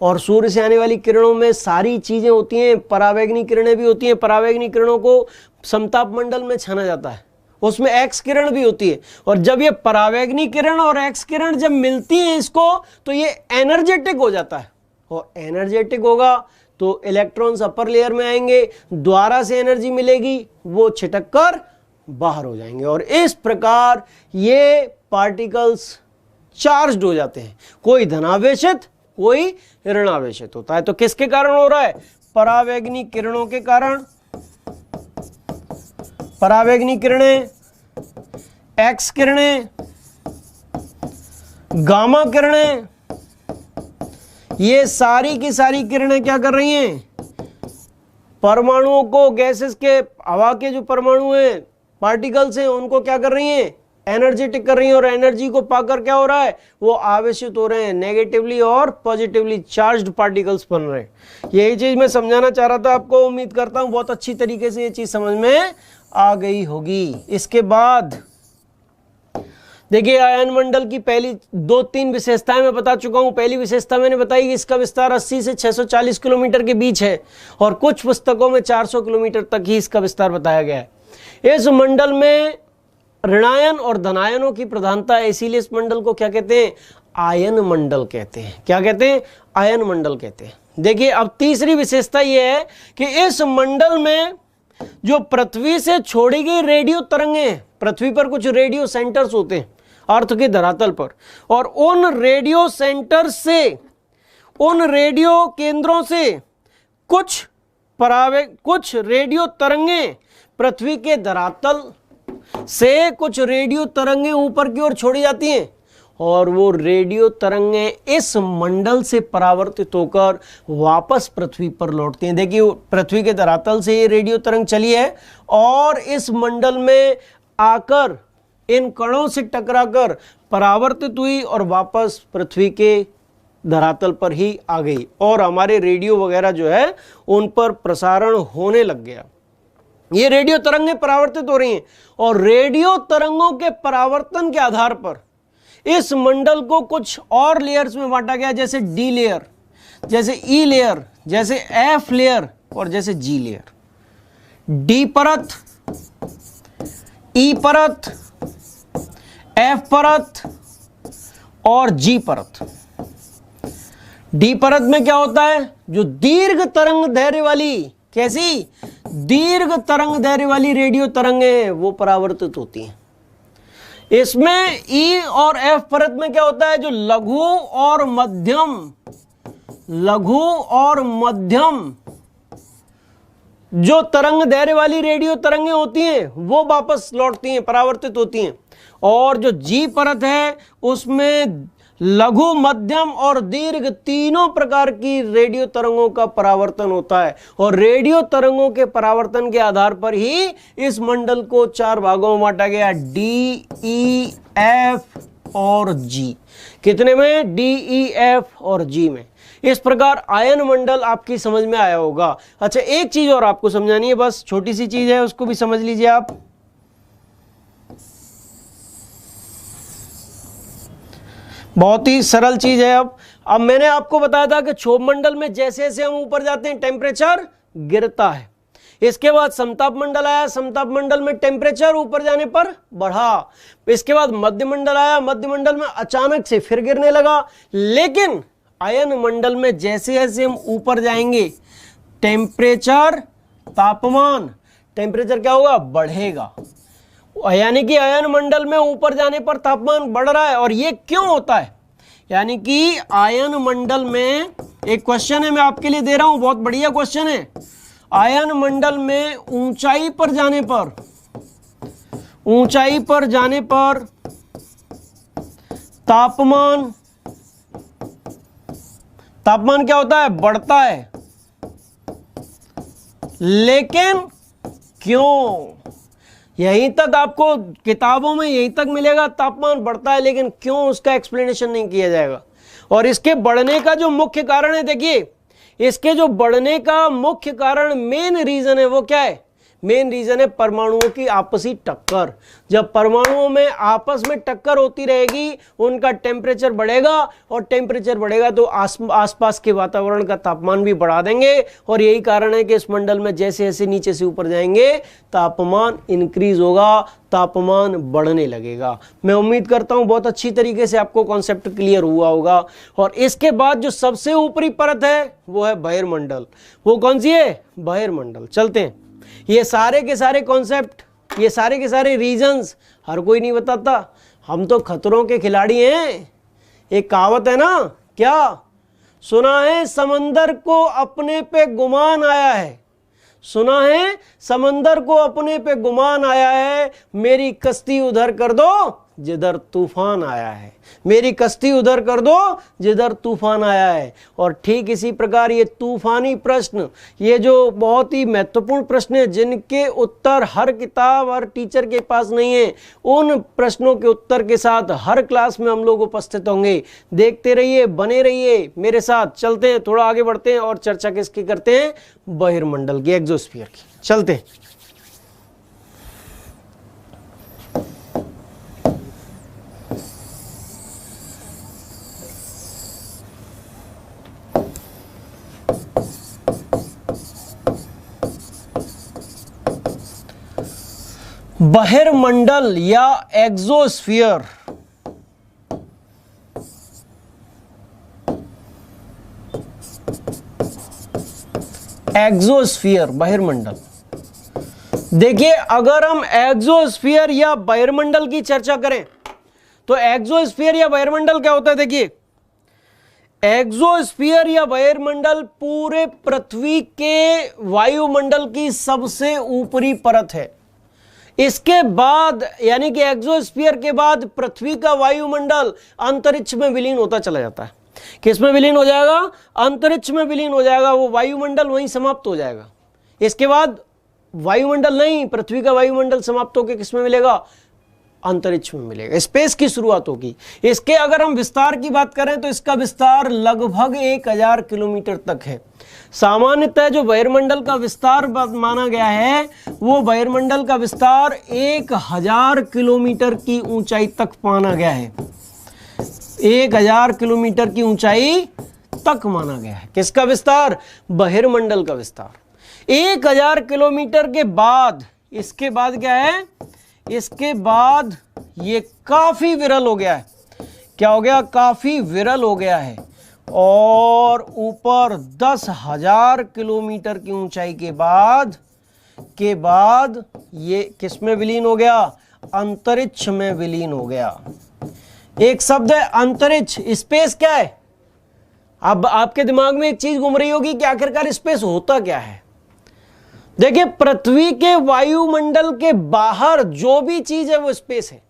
और सूर्य से आने वाली किरणों में सारी चीजें होती हैं, परावैगनी किरणें भी होती हैं। परावैगनी किरणों को समताप मंडल में छाना जाता है, उसमें एक्स किरण भी होती है, और जब ये परावैगनी किरण और एक्स किरण जब मिलती हैं इसको तो ये एनर्जेटिक हो जाता है, और एनर्जेटिक होगा तो इलेक्ट्रॉन्स अपर लेयर में आएंगे, द्वारा से एनर्जी मिलेगी, वो छिटक कर बाहर हो जाएंगे, और इस प्रकार ये पार्टिकल्स चार्ज्ड हो जाते हैं, कोई धनावेशित कोई ऋणावेशित होता है। तो किसके कारण हो रहा है, परावैगनी किरणों के कारण। परावैगनी किरणें, एक्स किरणें, गामा किरणें, ये सारी की सारी किरणें क्या कर रही हैं, परमाणुओं को, गैसेस के, हवा के जो परमाणु हैं, पार्टिकल्स हैं, उनको क्या कर रही हैं, एनर्जेटिक कर रही हैं, और एनर्जी को पाकर क्या हो रहा है, वो आवेशित हो रहे हैं, नेगेटिवली और पॉजिटिवली चार्ज्ड पार्टिकल्स बन रहे हैं। यही चीज मैं समझाना चाह रहा था आपको, उम्मीद करता हूं बहुत अच्छी तरीके से ये चीज समझ में आ गई होगी। इसके बाद देखिए आयन मंडल की पहली 2-3 विशेषताएं मैं बता चुका हूं। पहली विशेषता मैंने बताई कि इसका विस्तार 80 से 640 किलोमीटर के बीच है, और कुछ पुस्तकों में 400 किलोमीटर तक ही इसका विस्तार बताया गया है। इस मंडल में ऋणायन और धनायनों की प्रधानता है, इसीलिए इस मंडल को क्या कहते हैं, आयन मंडल कहते हैं। क्या कहते हैं, आयन मंडल कहते हैं। देखिए अब तीसरी विशेषता यह है कि इस मंडल में जो पृथ्वी से छोड़ी गई रेडियो तरंगें, पृथ्वी पर कुछ रेडियो सेंटर्स होते हैं अर्थ के धरातल पर, और उन रेडियो सेंटर से, उन रेडियो केंद्रों से कुछ रेडियो तरंगें पृथ्वी के धरातल से, कुछ रेडियो तरंगें ऊपर की ओर छोड़ी जाती हैं, और वो रेडियो तरंगें इस मंडल से परावर्तित होकर वापस पृथ्वी पर लौटती हैं। देखिए पृथ्वी के धरातल से ये रेडियो तरंग चली है और इस मंडल में आकर इन कणों से टकराकर परावर्तित हुई और वापस पृथ्वी के धरातल पर ही आ गई, और हमारे रेडियो वगैरह जो है उन पर प्रसारण होने लग गया। ये रेडियो तरंगें परावर्तित हो रही हैं, और रेडियो तरंगों के परावर्तन के आधार पर इस मंडल को कुछ और लेयर्स में बांटा गया, जैसे डी लेयर, जैसे ई लेयर, जैसे एफ लेयर और जैसे जी लेयर। डी परत, ई परत, एफ परत और जी परत। डी परत में क्या होता है, जो दीर्घ तरंग दैर्घ्य वाली, कैसी दीर्घ तरंग दैर्घ्य वाली रेडियो तरंगें हैं वो परावर्तित होती हैं। इसमें ई और एफ परत में क्या होता है, जो लघु और मध्यम जो तरंग दैर्घ्य वाली रेडियो तरंगें होती हैं वो वापस लौटती हैं, परावर्तित होती हैं, और जो जी परत है उसमें लघु, मध्यम और दीर्घ तीनों प्रकार की रेडियो तरंगों का परावर्तन होता है, और रेडियो तरंगों के परावर्तन के आधार पर ही इस मंडल को 4 भागों में बांटा गया, डी, ई, एफ और जी। कितने में, डी, ई, एफ और जी में। इस प्रकार आयन मंडल आपकी समझ में आया होगा। अच्छा एक चीज और आपको समझानी है, बस छोटी सी चीज है, उसको भी समझ लीजिए आप। बहुत ही सरल चीज है। अब मैंने आपको बताया था कि क्षोभ मंडल में जैसे जैसे हम ऊपर जाते हैं टेम्परेचर गिरता है। इसके बाद समताप मंडल आया, समताप मंडल में टेम्परेचर ऊपर जाने पर बढ़ा। इसके बाद मध्य मंडल आया, मध्य मंडल में अचानक से फिर गिरने लगा। लेकिन आयन मंडल में जैसे जैसे हम ऊपर जाएंगे टेम्परेचर, तापमान, टेम्परेचर क्या होगा, बढ़ेगा। यानी कि आयन मंडल में ऊपर जाने पर तापमान बढ़ रहा है। और ये क्यों होता है, यानी कि आयन मंडल में, एक क्वेश्चन है मैं आपके लिए दे रहा हूं, बहुत बढ़िया क्वेश्चन है। आयन मंडल में ऊंचाई पर जाने पर तापमान क्या होता है, बढ़ता है। लेकिन क्यों? यहीं तक आपको किताबों में यहीं तक मिलेगा, तापमान बढ़ता है, लेकिन क्यों उसका एक्सप्लेनेशन नहीं किया जाएगा। और इसके बढ़ने का जो मुख्य कारण है, देखिए इसके जो बढ़ने का मुख्य कारण, मेन रीजन है, वो क्या है? मेन रीजन है परमाणुओं की आपसी टक्कर। जब परमाणुओं में आपस में टक्कर होती रहेगी, उनका टेम्परेचर बढ़ेगा, और टेम्परेचर बढ़ेगा तो आसपास के वातावरण का तापमान भी बढ़ा देंगे। और यही कारण है कि इस मंडल में जैसे जैसे नीचे से ऊपर जाएंगे, तापमान इंक्रीज होगा, तापमान बढ़ने लगेगा। मैं उम्मीद करता हूं बहुत अच्छी तरीके से आपको कॉन्सेप्ट क्लियर हुआ होगा। और इसके बाद जो सबसे ऊपरी परत है वो है बहिर्मंडल। वो कौन सी है? बहिर्मंडल। चलते हैं, ये सारे के सारे कॉन्सेप्ट, ये सारे के सारे रीजंस हर कोई नहीं बताता। हम तो खतरों के खिलाड़ी हैं। एक कहावत है ना, क्या सुना है? समंदर को अपने पे गुमान आया है। सुना है समंदर को अपने पे गुमान आया है, मेरी कश्ती उधर कर दो जिधर तूफान आया है। मेरी कश्ती उधर कर दो जिधर तूफान आया है। और ठीक इसी प्रकार ये तूफानी प्रश्न, ये जो बहुत ही महत्वपूर्ण प्रश्न है, जिनके उत्तर हर किताब हर टीचर के पास नहीं है, उन प्रश्नों के उत्तर के साथ हर क्लास में हम लोग उपस्थित होंगे। देखते रहिए, बने रहिए मेरे साथ। चलते हैं, थोड़ा आगे बढ़ते हैं और चर्चा किसकी करते हैं? बहिर्मंडल की, एक्सोस्फीयर की। चलते हैं। बहिर्मंडल या एक्सोस्फीयर, एक्सोस्फीयर बहिर्मंडल। देखिए, अगर हम एक्सोस्फीयर या बहिर्मंडल की चर्चा करें तो एक्सोस्फीयर या बहिर्मंडल क्या होता है? देखिए, एक्सोस्फीयर या बहिर्मंडल पूरे पृथ्वी के वायुमंडल की सबसे ऊपरी परत है। इसके बाद, यानी कि एक्सोस्फीयर के बाद, पृथ्वी का वायुमंडल अंतरिक्ष में विलीन होता चला जाता है। किसमें विलीन हो जाएगा? अंतरिक्ष में विलीन हो जाएगा। वो वायुमंडल वहीं समाप्त हो जाएगा। इसके बाद वायुमंडल नहीं, पृथ्वी का वायुमंडल समाप्त होकर किसमें मिलेगा? अंतरिक्ष में मिलेगा। स्पेस की शुरुआत होगी। इसके अगर हम विस्तार की बात करें तो इसका विस्तार लगभग 1000 किलोमीटर तक है। सामान्यतः जो बहिर्मंडल का विस्तार माना गया है, वो बहिर्मंडल का विस्तार 1000 किलोमीटर की ऊंचाई तक माना गया है। 1000 किलोमीटर की ऊंचाई तक माना गया है। किसका विस्तार? बहिर्मंडल का विस्तार। 1000 किलोमीटर के बाद, इसके बाद क्या है? इसके बाद ये काफी विरल हो गया है। क्या हो गया? काफी विरल हो गया है। और ऊपर 10,000 किलोमीटर की ऊंचाई के बाद ये किस में विलीन हो गया? अंतरिक्ष में विलीन हो गया। एक शब्द है अंतरिक्ष। स्पेस क्या है? अब आपके दिमाग में एक चीज घूम रही होगी कि आखिरकार स्पेस होता क्या है। देखिए, पृथ्वी के वायुमंडल के बाहर जो भी चीज है वो स्पेस है।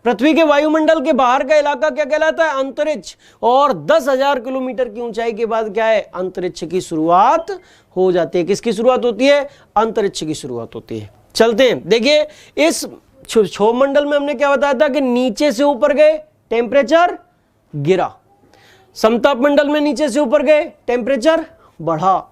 पृथ्वी के वायुमंडल के बाहर का इलाका क्या कहलाता है? अंतरिक्ष। और 10,000 किलोमीटर की ऊंचाई के बाद क्या है? अंतरिक्ष की शुरुआत हो जाती है। किसकी शुरुआत होती है? अंतरिक्ष की शुरुआत होती है। चलते हैं, देखिए इस क्षोभ मंडल में हमने क्या बताया था कि नीचे से ऊपर गए टेम्परेचर गिरा, समताप मंडल में नीचे से ऊपर गए टेम्परेचर बढ़ा,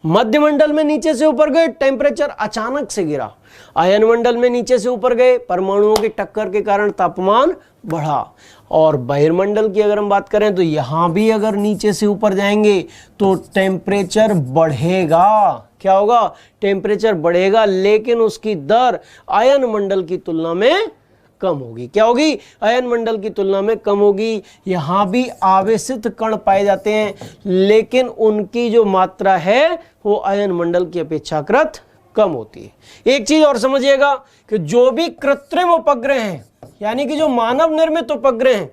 मध्य मंडल में नीचे से ऊपर गए टेम्परेचर अचानक से गिरा, आयन मंडल में नीचे से ऊपर गए परमाणुओं की टक्कर के कारण तापमान बढ़ा। और बहिर्मंडल की अगर हम बात करें तो यहां भी अगर नीचे से ऊपर जाएंगे तो टेम्परेचर बढ़ेगा। क्या होगा? टेम्परेचर बढ़ेगा, लेकिन उसकी दर आयन मंडल की तुलना में कम होगी। क्या होगी? आयन मंडल की तुलना में कम होगी। यहां भी आवेशित कण पाए जाते हैं, लेकिन उनकी जो मात्रा है वो आयन मंडल की अपेक्षाकृत कम होती है। एक चीज और समझिएगा कि जो भी कृत्रिम उपग्रह हैं, यानी कि जो मानव निर्मित उपग्रह हैं,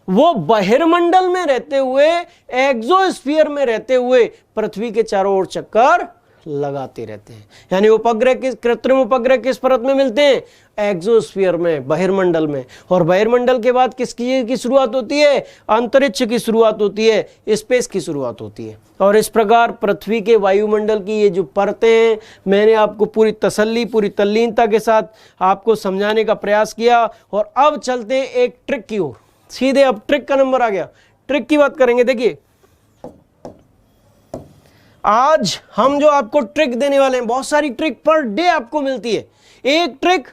वो बहिर्मंडल में रहते हुए, एक्सोस्फीयर में रहते हुए पृथ्वी के चारों ओर चक्कर लगाते रहते हैं। यानी उपग्रह किस कृत्रिम उपग्रह किस परत में मिलते हैं? एक्सोस्फीयर में, बहिर्मंडल में। और बहिर्मंडल के बाद किसकी की शुरुआत होती है? अंतरिक्ष की शुरुआत होती है, स्पेस की शुरुआत होती है। और इस प्रकार पृथ्वी के वायुमंडल की ये जो परतें हैं, मैंने आपको पूरी तसल्ली, पूरी तल्लीनता के साथ आपको समझाने का प्रयास किया। और अब चलते हैं एक ट्रिक की ओर। सीधे अब ट्रिक का नंबर आ गया, ट्रिक की बात करेंगे। देखिए आज हम जो आपको ट्रिक देने वाले हैं, बहुत सारी ट्रिक पर डे आपको मिलती है, एक ट्रिक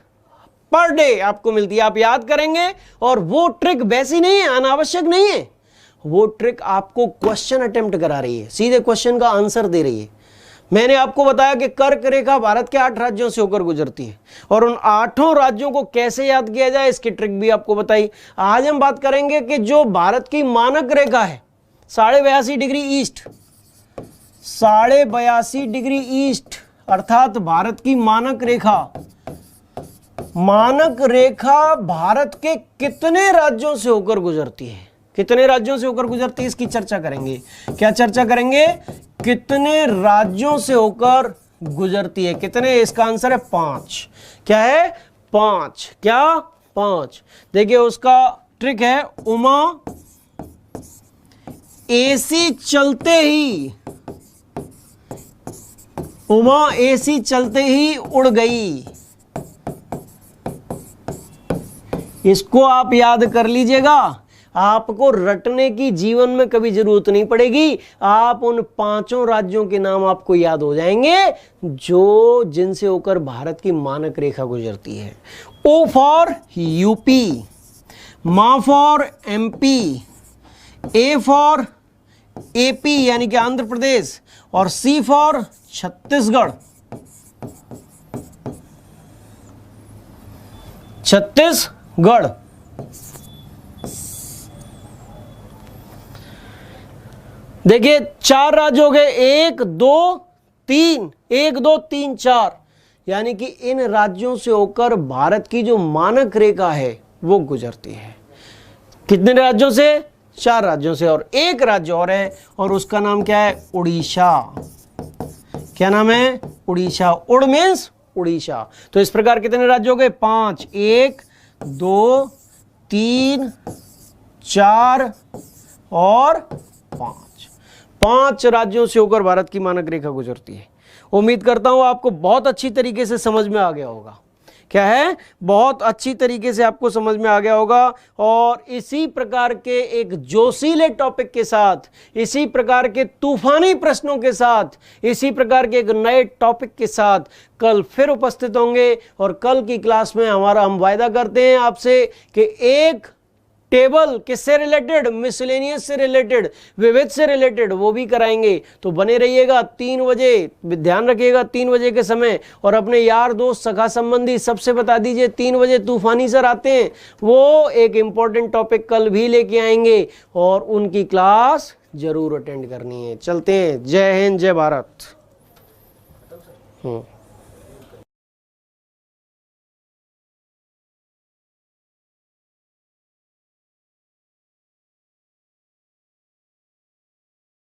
पर डे आपको मिलती है, आप याद करेंगे। और वो ट्रिक वैसी नहीं है, अनावश्यक नहीं है, वो ट्रिक आपको क्वेश्चन अटेम्प्ट करा रही है, सीधे क्वेश्चन का आंसर दे रही है। मैंने आपको बताया कि कर्क रेखा भारत के 8 राज्यों से होकर गुजरती है, और उन 8 राज्यों को कैसे याद किया जाए इसकी ट्रिक भी आपको बताई। आज हम बात करेंगे कि जो भारत की मानक रेखा है 82.5 डिग्री ईस्ट, 82.5 डिग्री ईस्ट, अर्थात भारत की मानक रेखा, मानक रेखा भारत के कितने राज्यों से होकर गुजरती है, कितने राज्यों से होकर गुजरती है, इसकी चर्चा करेंगे। क्या चर्चा करेंगे? कितने राज्यों से होकर गुजरती है, कितने? इसका आंसर है 5। क्या है? 5। क्या? 5। देखिए उसका ट्रिक है, उमा एसी चलते ही, उमा एसी चलते ही उड़ गई। इसको आप याद कर लीजिएगा, आपको रटने की जीवन में कभी जरूरत नहीं पड़ेगी। आप उन 5 राज्यों के नाम आपको याद हो जाएंगे जो जिनसे होकर भारत की मानक रेखा गुजरती है। ओ फॉर यूपी, मा for MP, A for AP यानी कि आंध्र प्रदेश, और सी फॉर छत्तीसगढ़, छत्तीसगढ़। देखिए 4 राज्य हो गए, 1 2 3, 1 2 3 4, यानी कि इन राज्यों से होकर भारत की जो मानक रेखा है वो गुजरती है। कितने राज्यों से? 4 राज्यों से। और एक राज्य और है, और उसका नाम क्या है? उड़ीसा। क्या नाम है? उड़ीसा। उड़ मीन्स उड़ीसा। तो इस प्रकार कितने राज्य हो गए? 5। 1 2 3 4 और 5। 5 राज्यों से होकर भारत की मानक रेखा गुजरती है। उम्मीद करता हूं आपको बहुत अच्छी तरीके से समझ में आ गया होगा। क्या है? बहुत अच्छी तरीके से आपको समझ में आ गया होगा। और इसी प्रकार के एक जोशीले टॉपिक के साथ, इसी प्रकार के तूफानी प्रश्नों के साथ, इसी प्रकार के एक नए टॉपिक के साथ कल फिर उपस्थित होंगे। और कल की क्लास में हम वायदा करते हैं आपसे कि एक टेबल किससे रिलेटेड? मिसलेनियस से रिलेटेड, विविध से रिलेटेड, वो भी कराएंगे। तो बने रहिएगा 3 बजे, ध्यान रखिएगा 3 बजे के समय। और अपने यार दोस्त, सखा संबंधी सबसे बता दीजिए 3 बजे तूफानी सर आते हैं, वो एक इंपॉर्टेंट टॉपिक कल भी लेके आएंगे और उनकी क्लास जरूर अटेंड करनी है। चलते हैं। जय हिंद, जय भारत।